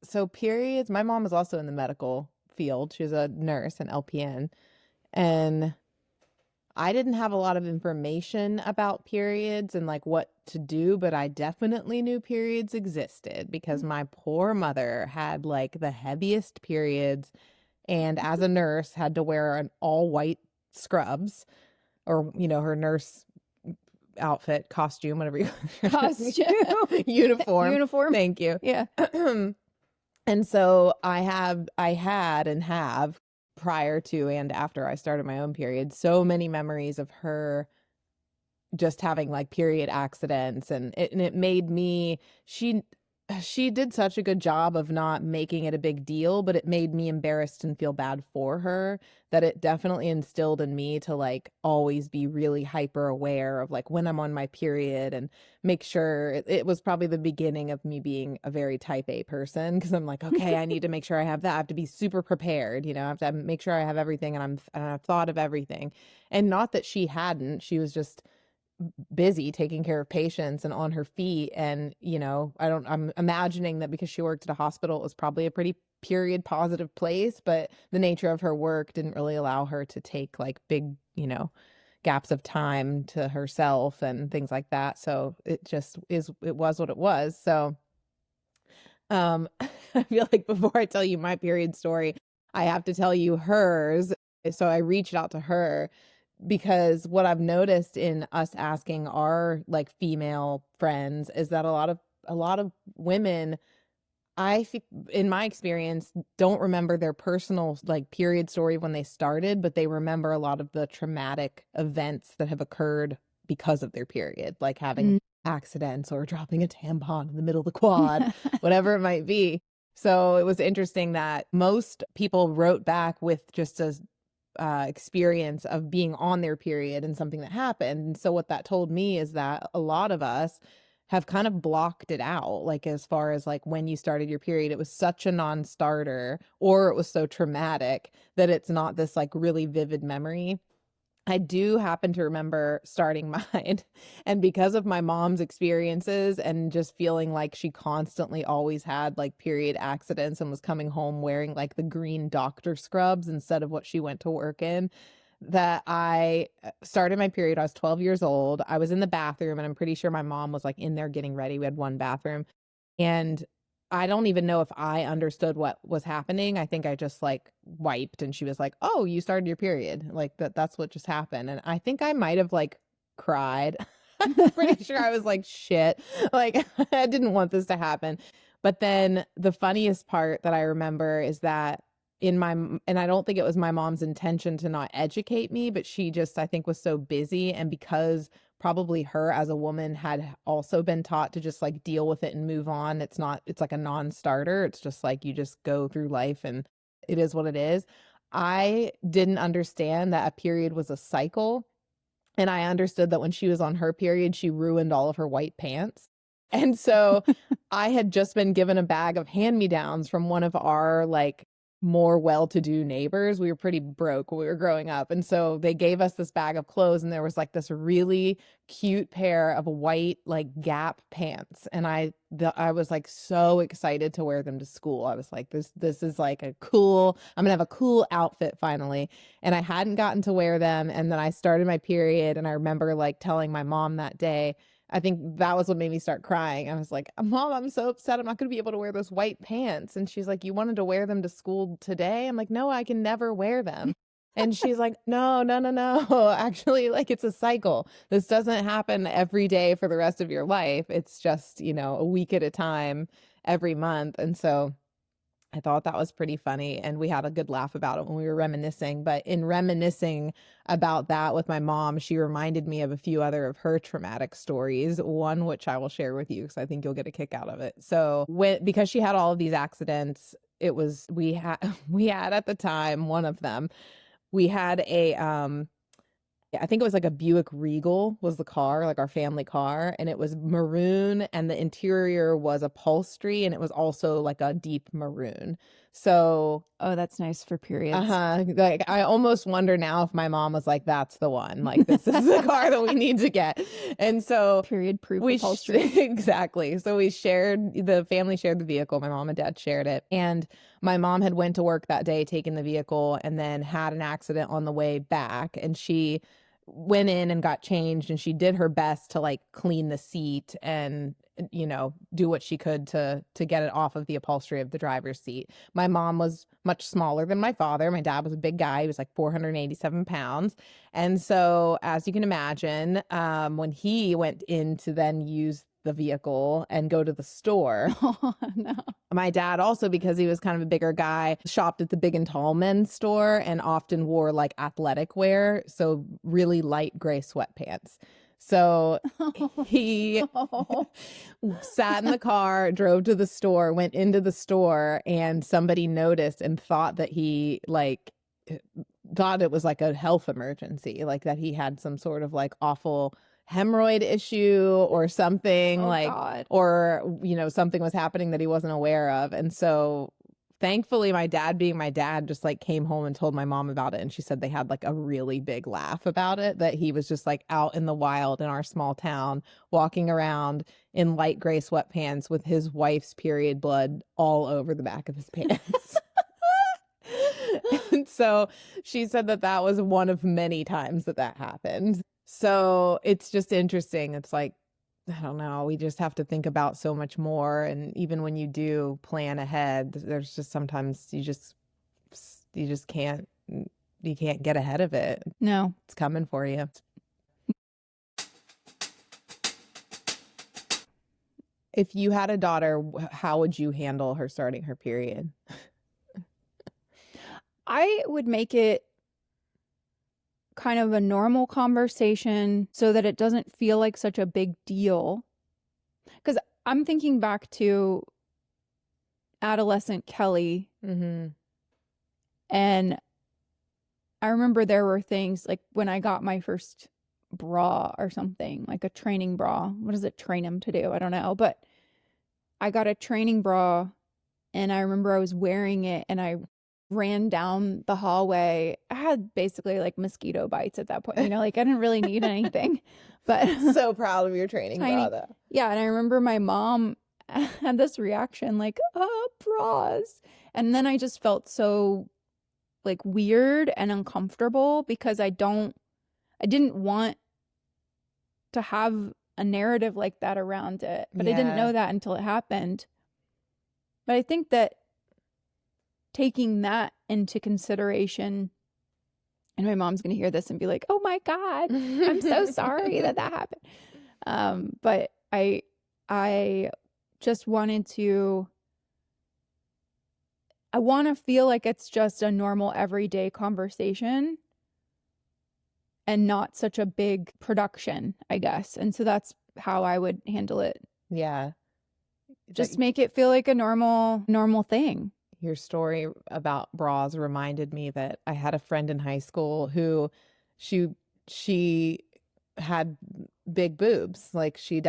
So periods, my mom was also in the medical field. She was a nurse, an LPN. And I didn't have a lot of information about periods and like what to do, but I definitely knew periods existed because my poor mother had like the heaviest periods, and as a nurse had to wear an all white scrubs, or, you know, her nurse outfit, costume, whatever you uniform. Thank you. Yeah. And so I had and have, prior to and after I started my own period, so many memories of her just having like period accidents, and it made me, she did such a good job of not making it a big deal, but it made me embarrassed and feel bad for her, that it definitely instilled in me to like always be really hyper aware of like when I'm on my period, and make sure it was probably the beginning of me being a very type A person, because I'm like, okay, I need to make sure I have that. I have to be super prepared, you know, I have to make sure I have everything, and I've thought of everything. And not that she hadn't, she was just busy taking care of patients and on her feet. And, I'm imagining that because she worked at a hospital, it was probably a pretty period positive place, but the nature of her work didn't really allow her to take like big, gaps of time to herself and things like that. So it was what it was. So, I feel like before I tell you my period story, I have to tell you hers. So I reached out to her because what I've noticed in us asking our like female friends is that a lot of women, I think in my experience, don't remember their personal like period story when they started, but they remember a lot of the traumatic events that have occurred because of their period, like having Mm. accidents or dropping a tampon in the middle of the quad, whatever it might be. So it was interesting that most people wrote back with just a experience of being on their period and something that happened. And so what that told me is that a lot of us have kind of blocked it out. Like as far as like when you started your period, it was such a non-starter or it was so traumatic that it's not this like really vivid memory. I do happen to remember starting mine. And because of my mom's experiences and just feeling like she constantly always had like period accidents and was coming home wearing like the green doctor scrubs instead of what she went to work in, that I started my period. I was 12 years old. I was in the bathroom and I'm pretty sure my mom was like in there getting ready. We had one bathroom. And I don't even know if I understood what was happening. I think I just like wiped and she was like, "Oh, you started your period." Like that's what just happened. And I think I might have like cried. I'm pretty sure I was like, "Shit." Like I didn't want this to happen. But then the funniest part that I remember is that and I don't think it was my mom's intention to not educate me, but she just I think was so busy, and because probably her as a woman had also been taught to just like deal with it and move on. It's like a non-starter. It's just like you just go through life and it is what it is. I didn't understand that a period was a cycle. And I understood that when she was on her period, she ruined all of her white pants. And so I had just been given a bag of hand-me-downs from one of our like more well-to-do neighbors. We were pretty broke when we were growing up. And so they gave us this bag of clothes and there was like this really cute pair of white like Gap pants. And I was like so excited to wear them to school. I was like, this is like I'm gonna have a cool outfit finally. And I hadn't gotten to wear them. And then I started my period and I remember like telling my mom that day, I think that was what made me start crying. I was like, "Mom, I'm so upset. I'm not going to be able to wear those white pants." And she's like, "You wanted to wear them to school today?" I'm like, "No, I can never wear them." And she's like, "No, no, no, no. Actually, like it's a cycle. This doesn't happen every day for the rest of your life. It's just, a week at a time every month." And so I thought that was pretty funny, and we had a good laugh about it when we were reminiscing. But in reminiscing about that with my mom, she reminded me of a few other of her traumatic stories, one which I will share with you because I think you'll get a kick out of it. So because she had all of these accidents, we had we had at the time one of them. We had I think it was like a Buick Regal was the car, like our family car, and it was maroon and the interior was upholstery and it was also like a deep maroon. So, Oh, that's nice for periods. like I almost wonder now if my mom was like, "That's the one. Like this is the car that we need to get." And so Period proof we upholstery. exactly. So the family shared the vehicle. My mom and dad shared it. And my mom had went to work that day taking the vehicle and then had an accident on the way back, and she went in and got changed and she did her best to like clean the seat and do what she could to get it off of the upholstery of the driver's seat. My mom was much smaller than my father. My dad was a big guy. He was like 487 pounds. And so as you can imagine, when he went in to then use the vehicle and go to the store, Oh, no. my dad also, because he was kind of a bigger guy, shopped at the big and tall men's store and often wore like athletic wear, so really light gray sweatpants. So he Oh, sat in the car, drove to the store, went into the store, and somebody noticed and thought that he thought it was like a health emergency, like that he had some sort of like awful hemorrhoid issue or something, oh like, God. or something was happening that he wasn't aware of. And so Thankfully, my dad, being my dad, just like came home and told my mom about it. And she said they had like a really big laugh about it, that he was just like out in the wild in our small town, walking around in light gray sweatpants with his wife's period blood all over the back of his pants. And so she said that that was one of many times that that happened. So it's just interesting. It's like, I don't know, we just have to think about so much more. And even when you do plan ahead, there's just sometimes you just can't, you can't get ahead of it. No. It's coming for you. If you had a daughter, how would you handle her starting her period? I would make it kind of a normal conversation so that it doesn't feel like such a big deal. Because I'm thinking back to adolescent Kelly, Mm-hmm. and I remember there were things like when I got my first bra or something, like a training bra. What does it train him to do? I don't know. But I got a training bra, and I remember I was wearing it, and I ran down the hallway. I had basically like mosquito bites at that point, you know, like I didn't really need anything, but So proud of your training Tiny. bra, though. yeah. And I remember my mom had this reaction like, oh, bras. And then I just felt so like weird and uncomfortable because I didn't want to have a narrative like that around it, but I didn't Yeah. know that until it happened. But I think that taking that into consideration, and my mom's going to hear this and be like, oh my God, I'm so sorry that happened. But I just wanted to, I want to feel like it's just a normal everyday conversation and not such a big production, I guess. And so that's how I would handle it. Yeah. Just make it feel like a normal thing. Your story about bras reminded me that I had a friend in high school who she had big boobs. Like she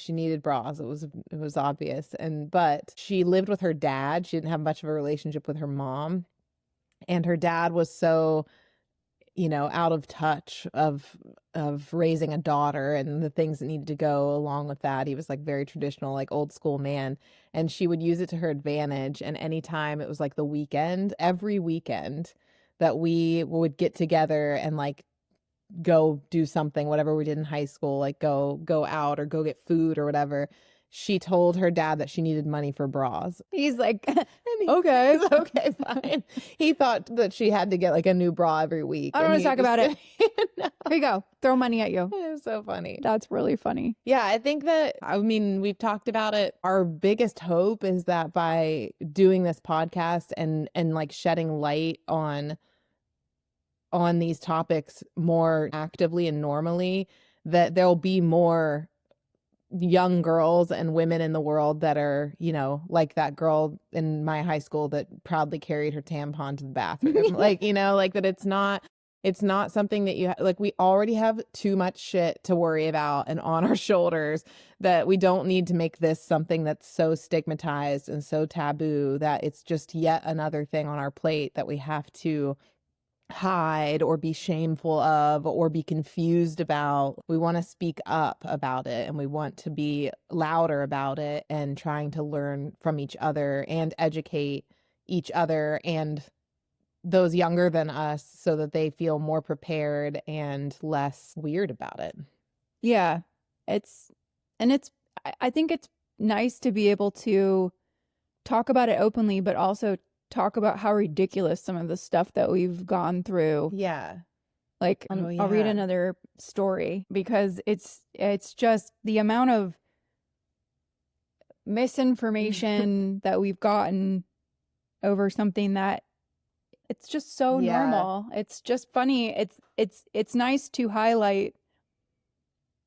needed bras. It was obvious. But she lived with her dad. She didn't have much of a relationship with her mom. And her dad was so, out of touch of raising a daughter and the things that needed to go along with that. He was like very traditional, like old school man. And she would use it to her advantage. And anytime it was like the weekend, every weekend that we would get together and like go do something, whatever we did in high school, like go out or go get food or whatever, she told her dad that she needed money for bras. He's like, Okay, okay, fine. He thought that she had to get like a new bra every week. I don't want to talk about it. No. Here you go. Throw money at you. It was so funny. That's really funny. Yeah, I think that, we've talked about it. Our biggest hope is that by doing this podcast and like shedding light on these topics more actively and normally, that there'll be more young girls and women in the world that are, like that girl in my high school that proudly carried her tampon to the bathroom. Like, like that it's not something that like we already have too much shit to worry about and on our shoulders, that we don't need to make this something that's so stigmatized and so taboo that it's just yet another thing on our plate that we have to hide or be shameful of or be confused about. We want to speak up about it, and we want to be louder about it, and trying to learn from each other and educate each other and those younger than us so that they feel more prepared and less weird about it. Yeah. I think it's nice to be able to talk about it openly, but also talk about how ridiculous some of the stuff that we've gone through. Yeah. Like, Oh, I'll read yeah. another story because it's just the amount of misinformation that we've gotten over something that it's just so Yeah. normal. It's just funny. It's nice to highlight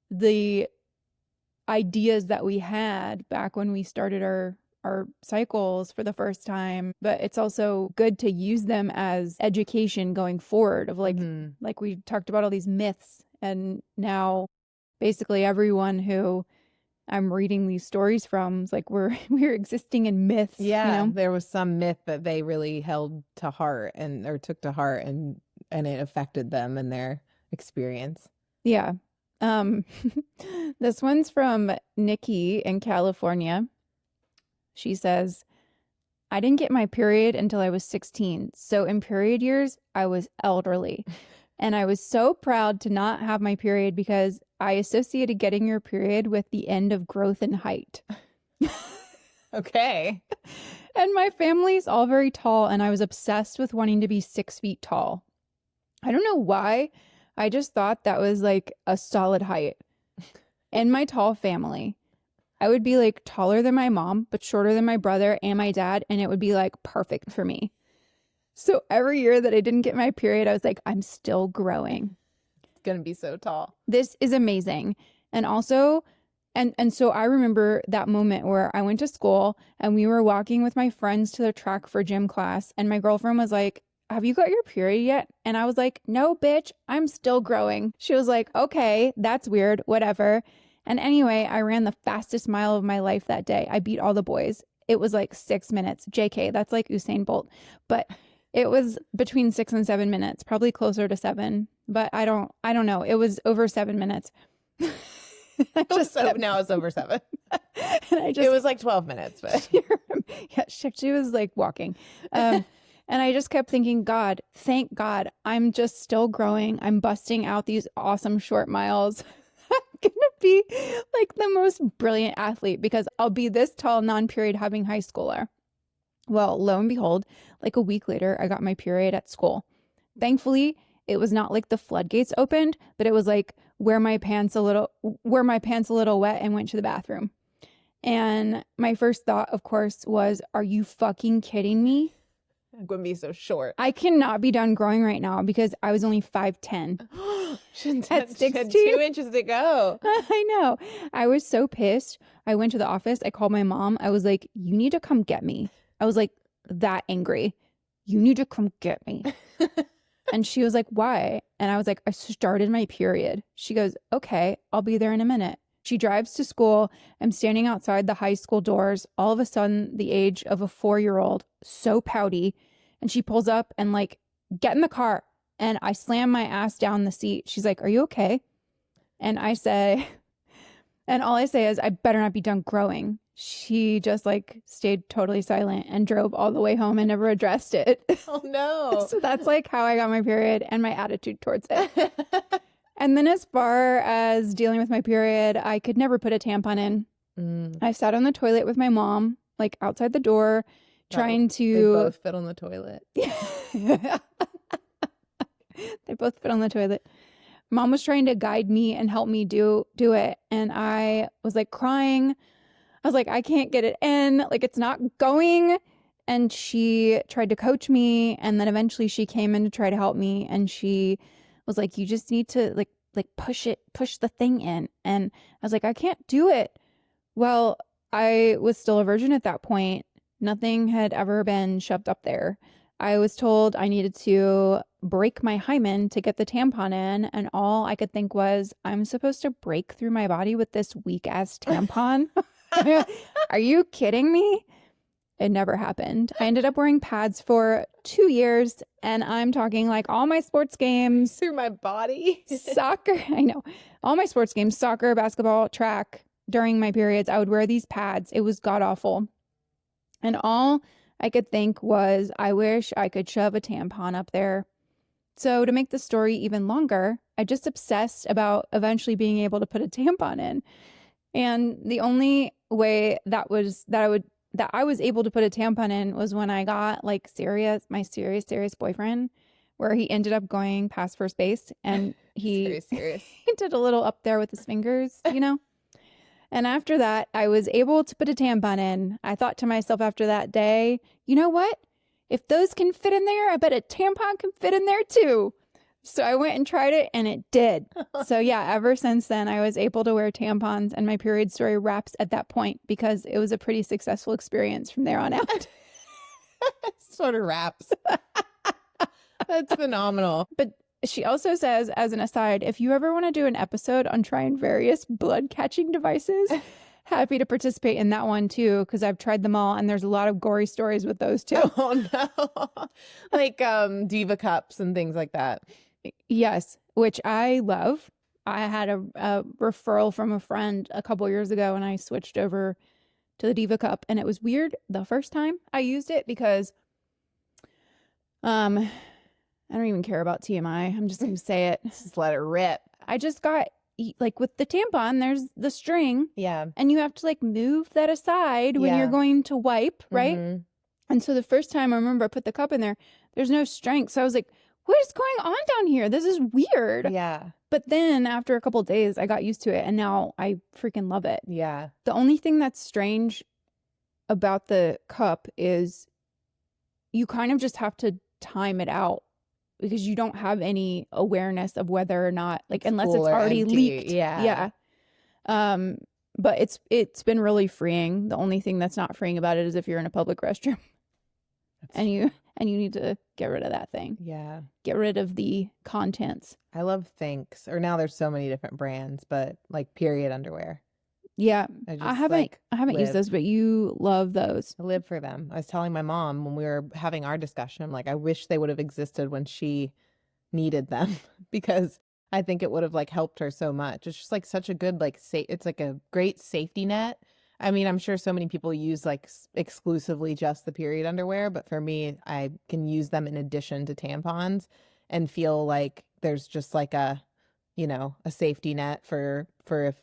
the ideas that we had back when we started our cycles for the first time, but it's also good to use them as education going forward of like Mhm. like we talked about all these myths, and now basically everyone who I'm reading these stories from. It's like we're existing in myths. Yeah, You know? there was some myth that they really held to heart or took to heart, and it affected them and their experience. Yeah. Um, this one's from Nikki in California. She says, I didn't get my period until I was 16. So in period years, I was elderly. And I was so proud to not have my period because I associated getting your period with the end of growth and height. Okay. And my family's all very tall, and I was obsessed with wanting to be 6 feet tall. I don't know why. I just thought that was like a solid height. In my tall family, I would be like taller than my mom, but shorter than my brother and my dad, and it would be like perfect for me. So every year that I didn't get my period, I was like, I'm still growing. It's going to be so tall. This is amazing. And also, and so I remember that moment where I went to school and we were walking with my friends to the track for gym class, and my girlfriend was like, have you got your period yet? And I was like, no, bitch, I'm still growing. She was like, okay, that's weird, whatever. And anyway, I ran the fastest mile of my life that day. I beat all the boys. It was like 6 minutes. JK, that's like Usain Bolt. But it was between 6 and 7 minutes, probably closer to 7. But I don't know. It was over 7 minutes. Now it's over 7. And It was like 12 minutes, but yeah, she was like walking. And I just kept thinking, God, thank God, I'm just still growing. I'm busting out these awesome short miles. I'm going to be like the most brilliant athlete because I'll be this tall, non-period having high schooler. Well, lo and behold, like a week later, I got my period at school. Thankfully, it was not like the floodgates opened, but it was like wear my pants a little wet and went to the bathroom. And my first thought, of course, was, are you fucking kidding me? I'm going to be so short. I cannot be done growing right now because I was only 5'10". At 16? 2 inches to go. I know. I was so pissed. I went to the office. I called my mom. I was like, you need to come get me. I was like that angry. You need to come get me. And she was like, why? And I was like, I started my period. She goes, okay, I'll be there in a minute. She drives to school. I'm standing outside the high school doors, all of a sudden the age of a 4-year-old, so pouty. And she pulls up and like, get in the car. And I slam my ass down the seat. She's like, are you okay? And I say, and all I say is, I better not be done growing. She just like stayed totally silent and drove all the way home and never addressed it. Oh no. So that's like how I got my period and my attitude towards it. And then as far as dealing with my period, I could never put a tampon in. I sat on the toilet with my mom, like outside the door, trying They to... both fit on the toilet. They both fit on the toilet. Mom was trying to guide me and help me do it. And I was like crying. I was like, I can't get it in. Like, it's not going. And she tried to coach me. And then eventually she came in to try to help me. And she was like, you just need to like push the thing in. And I was like, I can't do it. Well, I was still a virgin at that point. Nothing had ever been shoved up there. I was told I needed to break my hymen to get the tampon in. And all I could think was, I'm supposed to break through my body with this weak ass tampon. Are you kidding me? It never happened. I ended up wearing pads for 2 years, and I'm talking like all my sports games. Through my body. Soccer. I know. All my sports games, soccer, basketball, track, during my periods, I would wear these pads. It was god awful. And all I could think was, I wish I could shove a tampon up there. So to make the story even longer, I just obsessed about eventually being able to put a tampon in. And the only way that I was able to put a tampon in was when I got like my serious boyfriend, where he ended up going past first base and he serious. he did a little up there with his fingers, you know? And after that, I was able to put a tampon in. I thought to myself after that day, you know what? If those can fit in there, I bet a tampon can fit in there too. So I went and tried it and it did. So yeah, ever since then, I was able to wear tampons, and my period story wraps at that point because it was a pretty successful experience from there on out. Sort of wraps. That's phenomenal. But she also says, as an aside, if you ever want to do an episode on trying various blood catching devices, happy to participate in that one too, because I've tried them all and there's a lot of gory stories with those too. Oh no. Like Diva cups and things like that. Yes, which I love. I had a referral from a friend a couple years ago and I switched over to the Diva cup, and it was weird the first time I used it because I don't even care about TMI. I'm just going to say it. Just let it rip. I just got, like, with the tampon, there's the string Yeah. and you have to like move that aside when Yeah. you're going to wipe, right? Mhm. And so the first time I remember I put the cup in there's no strength. So I was like, what is going on down here? This is weird. Yeah. But then after a couple of days, I got used to it and now I freaking love it. Yeah. The only thing that's strange about the cup is you kind of just have to time it out because you don't have any awareness of whether or not, like, unless it's full or already empty. leaked. Yeah. Yeah. But it's been really freeing. The only thing that's not freeing about it is if you're in a public restroom and you need to get rid of that thing. Yeah. Get rid of the contents. I love Thinks. Or now there's so many different brands, but like period underwear. Yeah. I just I haven't used live. those, but you love those. I live for them. I was telling my mom when we were having our discussion, I'm like, I wish they would have existed when she needed them because I think it would have like helped her so much. It's just like such a good like it's like a great safety net. I mean, I'm sure so many people use like exclusively just the period underwear, but for me, I can use them in addition to tampons and feel like there's just like a, you know, a safety net for if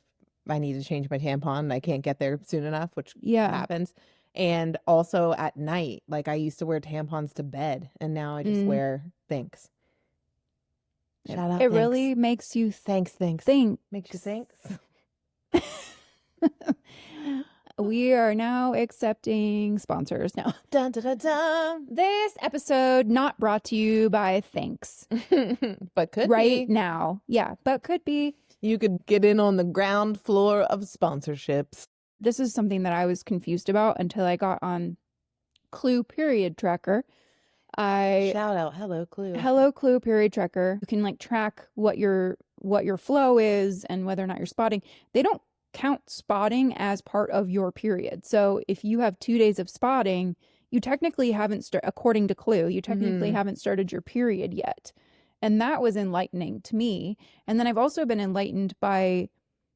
I need to change my tampon and I can't get there soon enough, which Yeah. happens. And also at night, like I used to wear tampons to bed and now I just wear Thinks. Shout out. It really makes you Thanks. think. Makes you think. We are now accepting sponsors now. Dun, dun, dun, dun. This episode not brought to you by Thanks But could right be. now. Yeah, but could be. You could get in on the ground floor of sponsorships. This is something that I was confused about until I got on Clue Period Tracker. Shout out. Hello, Clue. Hello Clue Period Tracker. You can like track what your flow is and whether or not you're spotting. They don't count spotting as part of your period. So if you have 2 days of spotting, you technically haven't according to Clue, you technically haven't started your period yet. And that was enlightening to me. And then I've also been enlightened by,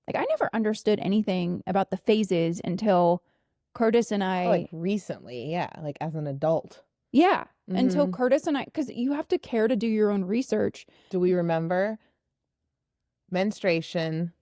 like, I never understood anything about the phases until Curtis and I, Like recently, yeah, like as an adult. yeah, until Curtis and I, because you have to care to do your own research. Do we remember menstruation,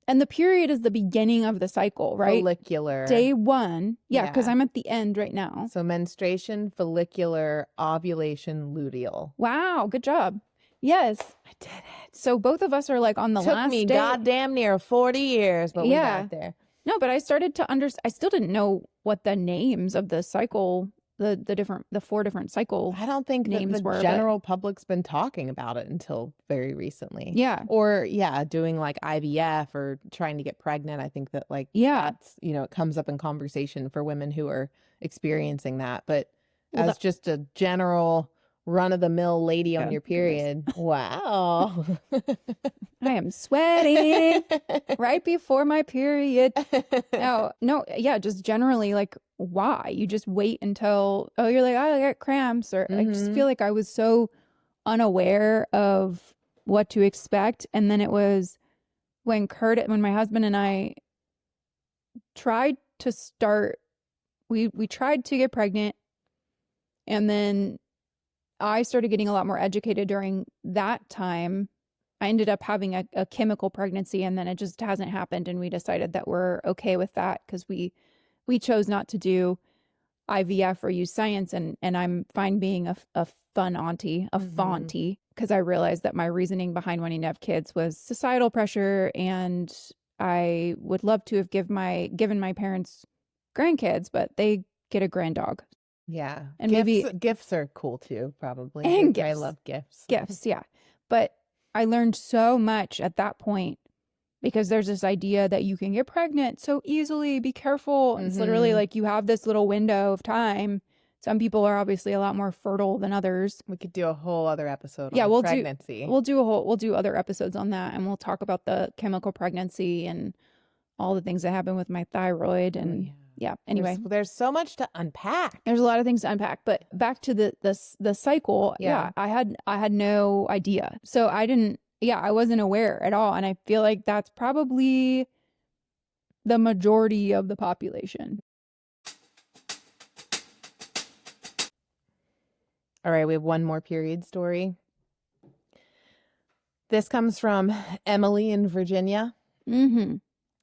And the period is the beginning of the cycle, right? follicular? Day 1. Yeah, because Yeah. I'm at the end right now. So menstruation, follicular, ovulation, luteal. Wow, good job. Yes. I did it. So both of us are like on the Took last me day. goddamn near 40 years, but we Yeah. got there. No, but I started to understand. I still didn't know what the names of the cycle, the 4 different cycle. I don't think that names the were, but- general public's been talking about it until very recently. Yeah. Or doing like IVF or trying to get pregnant. I think that like Yeah. that's, it comes up in conversation for women who are experiencing that. But Well, as just a general run of the mill lady on Yeah, your goodness. period, wow. I am sweating right before my period. No, yeah, just generally, like, why? You just wait until, you're like, I got cramps, or I just feel like I was so unaware of what to expect. And then it was when my husband and I tried to start, we tried to get pregnant, and then I started getting a lot more educated during that time. I ended up having a chemical pregnancy, and then it just hasn't happened. And we decided that we're okay with that because we chose not to do IVF or use science. And I'm fine being a fun auntie, a faunty, because I realized that my reasoning behind wanting to have kids was societal pressure. And I would love to have given my parents grandkids, but they get a grand dog. Yeah. And maybe- gifts are cool too, probably. And I gifts. love gifts. Gifts, yeah. But I learned so much at that point because there's this idea that you can get pregnant so easily. Be careful. It's literally like you have this little window of time. Some people are obviously a lot more fertile than others. We could do a whole other episode Yeah, on we'll pregnancy. We'll do other episodes on that, and we'll talk about the chemical pregnancy and all the things that happened with my thyroid and yeah. Anyway, there's so much to unpack. there's a lot of things to unpack, but back to the cycle. Yeah. I had no idea. So I wasn't aware at all. And I feel like that's probably the majority of the population. All right, we have one more period story. This comes from Emily in Virginia. Mm-hmm.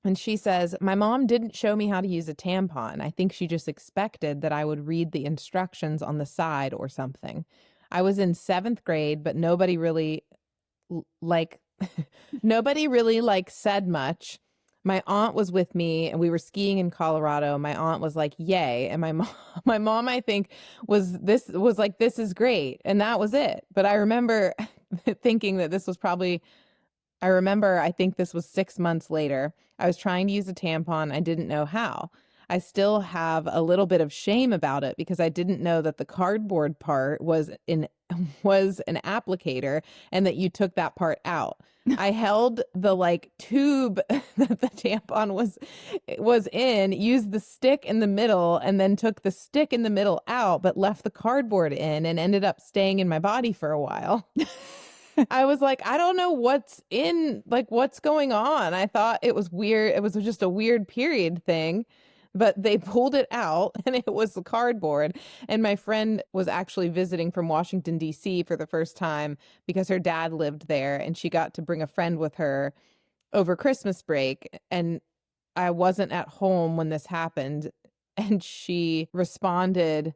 And she says, my mom didn't show me how to use a tampon. I think she just expected that I would read the instructions on the side or something. I was in 7th grade, but nobody really said much. My aunt was with me and we were skiing in Colorado. My aunt was like, yay. And my mom, I think was like, this is great. And that was it. But I remember thinking that this was probably, I think this was 6 months later. I was trying to use a tampon. I didn't know how. I still have a little bit of shame about it because I didn't know that the cardboard part was an applicator and that you took that part out. I held the tube that the tampon was in, used the stick in the middle, and then took the stick in the middle out, but left the cardboard in and ended up staying in my body for a while. I was like, I don't know what's going on. I thought it was weird. It was just a weird period thing. But they pulled it out and it was cardboard. And my friend was actually visiting from Washington, D.C. for the first time because her dad lived there and she got to bring a friend with her over Christmas break. And I wasn't at home when this happened. And she responded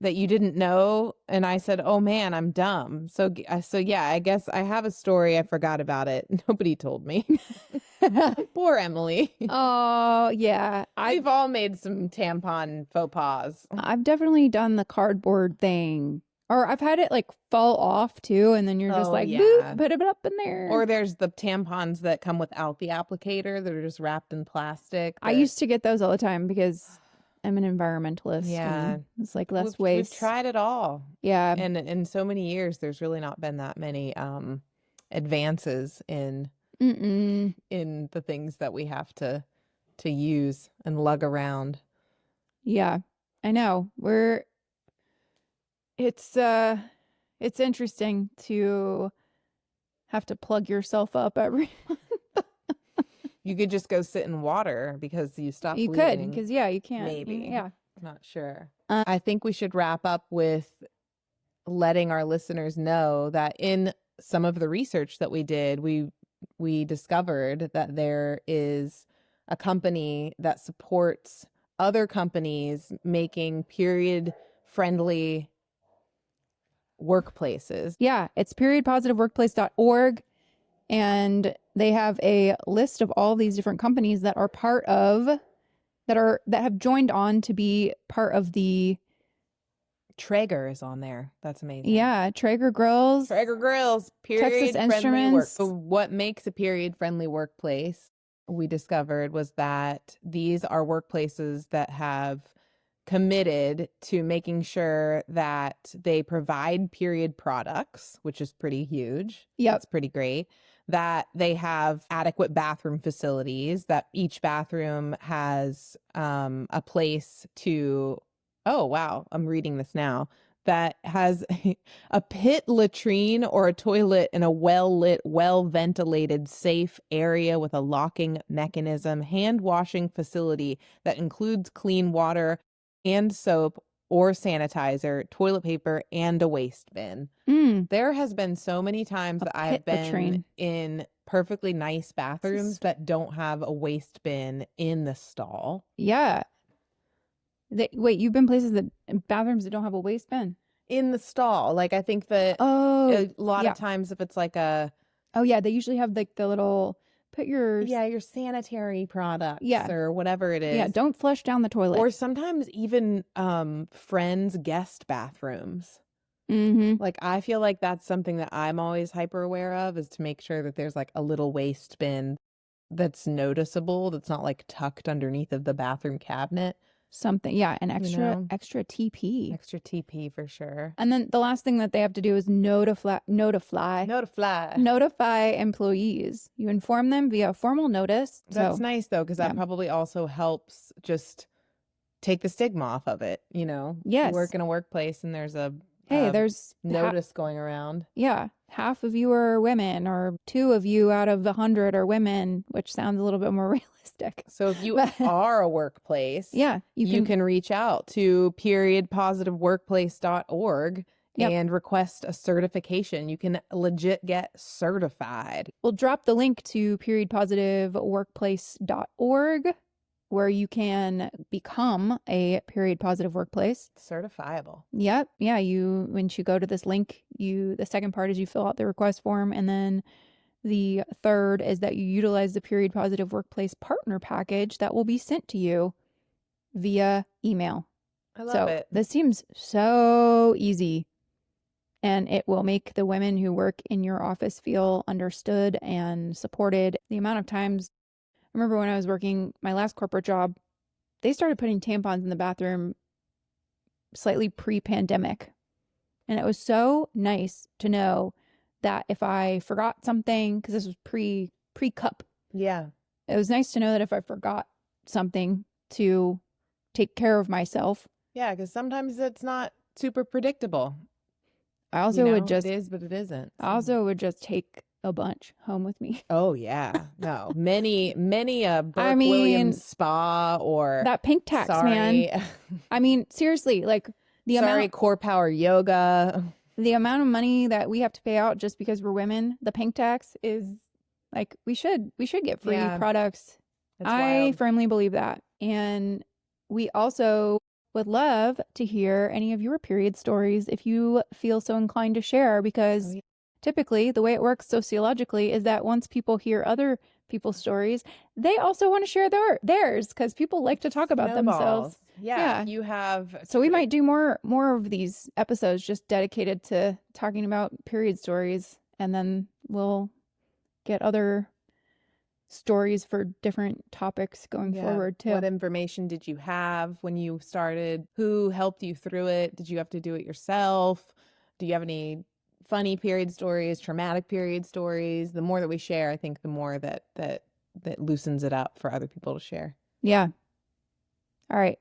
that you didn't know. And I said, oh man, I'm dumb. So yeah, I guess I have a story. I forgot about it. Nobody told me. Poor Emily. Oh, yeah. We've all made some tampon faux pas. I've definitely done the cardboard thing. Or I've had it fall off too, and then you're just boop, put it up in there. Or there's the tampons that come without the applicator that are just wrapped in plastic. I used to get those all the time because I'm an environmentalist. Yeah. It's less waste. We've tried it all. Yeah. And in so many years, there's really not been that many advances in the things that we have to use and lug around. Yeah, I know. It's interesting to have to plug yourself up every month. You could just go sit in water because you stopped You bleeding. could, because you can't. Maybe. Yeah. Not sure. I think we should wrap up with letting our listeners know that in some of the research that we did, we discovered that there is a company that supports other companies making period-friendly workplaces. Yeah, it's periodpositiveworkplace.org. And they have a list of all these different companies that are that have joined on to be part of the Traeger is on there. That's amazing. Yeah, Traeger grills. Period Texas Instruments. So what makes a period friendly workplace, we discovered, was that these are workplaces that have committed to making sure that they provide period products, which is pretty huge. Yep. That's pretty great. That they have adequate bathroom facilities, that each bathroom has a place to, oh, wow, I'm reading this now, that has a pit latrine or a toilet in a well-lit, well-ventilated, safe area with a locking mechanism, hand-washing facility that includes clean water and soap or sanitizer, toilet paper, and a waste bin. There has been so many times that I've been in perfectly nice bathrooms that don't have a waste bin in the stall. Yeah. Wait, you've been bathrooms that don't have a waste bin? In the stall. I think that a lot of times if it's oh yeah, they usually have the little put your sanitary products or whatever it is. Yeah, don't flush down the toilet. Or sometimes even friends' guest bathrooms. I feel like that's something that I'm always hyper aware of, is to make sure that there's a little waste bin that's noticeable, that's not tucked underneath of the bathroom cabinet. something. Yeah, an know? extra TP. Extra TP for sure. And then the last thing that they have to do is notify Notify. employees. You inform them via formal notice. That's So, nice though, because that yeah. probably also helps just take the stigma off of it. Yes. You work in a workplace and there's a Hey, there's notice going around. yeah, half of you are women, or 2 of you out of 100 are women, which sounds a little bit more realistic. So if you But- are a workplace, Yeah, you can reach out to periodpositiveworkplace.org Yep. and request a certification. You can legit get certified. We'll drop the link to periodpositiveworkplace.org, where you can become a period positive workplace. Certifiable. Yep. Yeah. Once you go to this link, the second part is you fill out the request form. And then the third is that you utilize the period positive workplace partner package that will be sent to you via email. I love So it. this seems so easy, and it will make the women who work in your office feel understood and supported. The amount of times, I remember when I was working my last corporate job, they started putting tampons in the bathroom slightly pre-pandemic. And it was so nice to know that if I forgot something, because this was pre-cup, Yeah. it was nice to know that if I forgot something to take care of myself, Yeah, because sometimes it's not super predictable. I also would just it is, but it isn't. I also would just take a bunch home with me. Oh yeah, no, many a Burke I mean, Williams spa or That pink tax, man. I mean, seriously, like sorry, Core Power Yoga. the amount of money that we have to pay out just because we're women, the pink tax is like we should get free Yeah. products. It's I wild. firmly believe that. And we also would love to hear any of your period stories if you feel so inclined to share, because Oh, yeah. typically the way it works sociologically is that once people hear other people's stories, they also want to share theirs because people like to talk about themselves. Snowballs. Yeah, you have. So we might do more of these episodes just dedicated to talking about period stories, and then we'll get other stories for different topics going forward too. What information did you have when you started? Who helped you through it? Did you have to do it yourself? Do you have any funny period stories, traumatic period stories? The more that we share, I think the more that loosens it up for other people to share. Yeah. All right.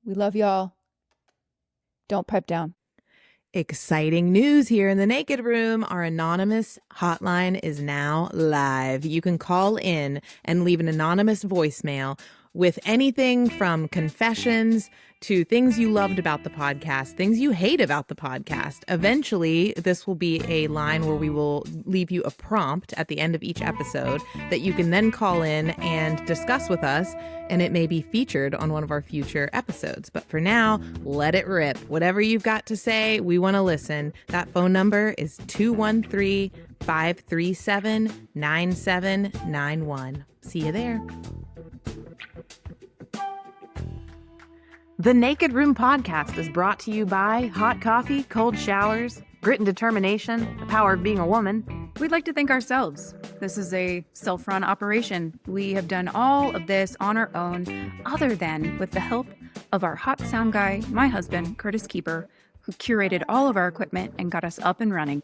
We love y'all. Don't pipe down. Exciting news here in the Naked Room. Our anonymous hotline is now live. You can call in and leave an anonymous voicemail with anything from confessions to things you loved about the podcast, things you hate about the podcast. Eventually, this will be a line where we will leave you a prompt at the end of each episode that you can then call in and discuss with us, and it may be featured on one of our future episodes. But for now, let it rip. Whatever you've got to say, we want to listen. That phone number is 213-537-9791. See you there. The Naked Room podcast is brought to you by hot coffee, cold showers, grit and determination, the power of being a woman. We'd like to thank ourselves. This is a self-run operation. We have done all of this on our own, other than with the help of our hot sound guy, my husband, Curtis Keeper, who curated all of our equipment and got us up and running.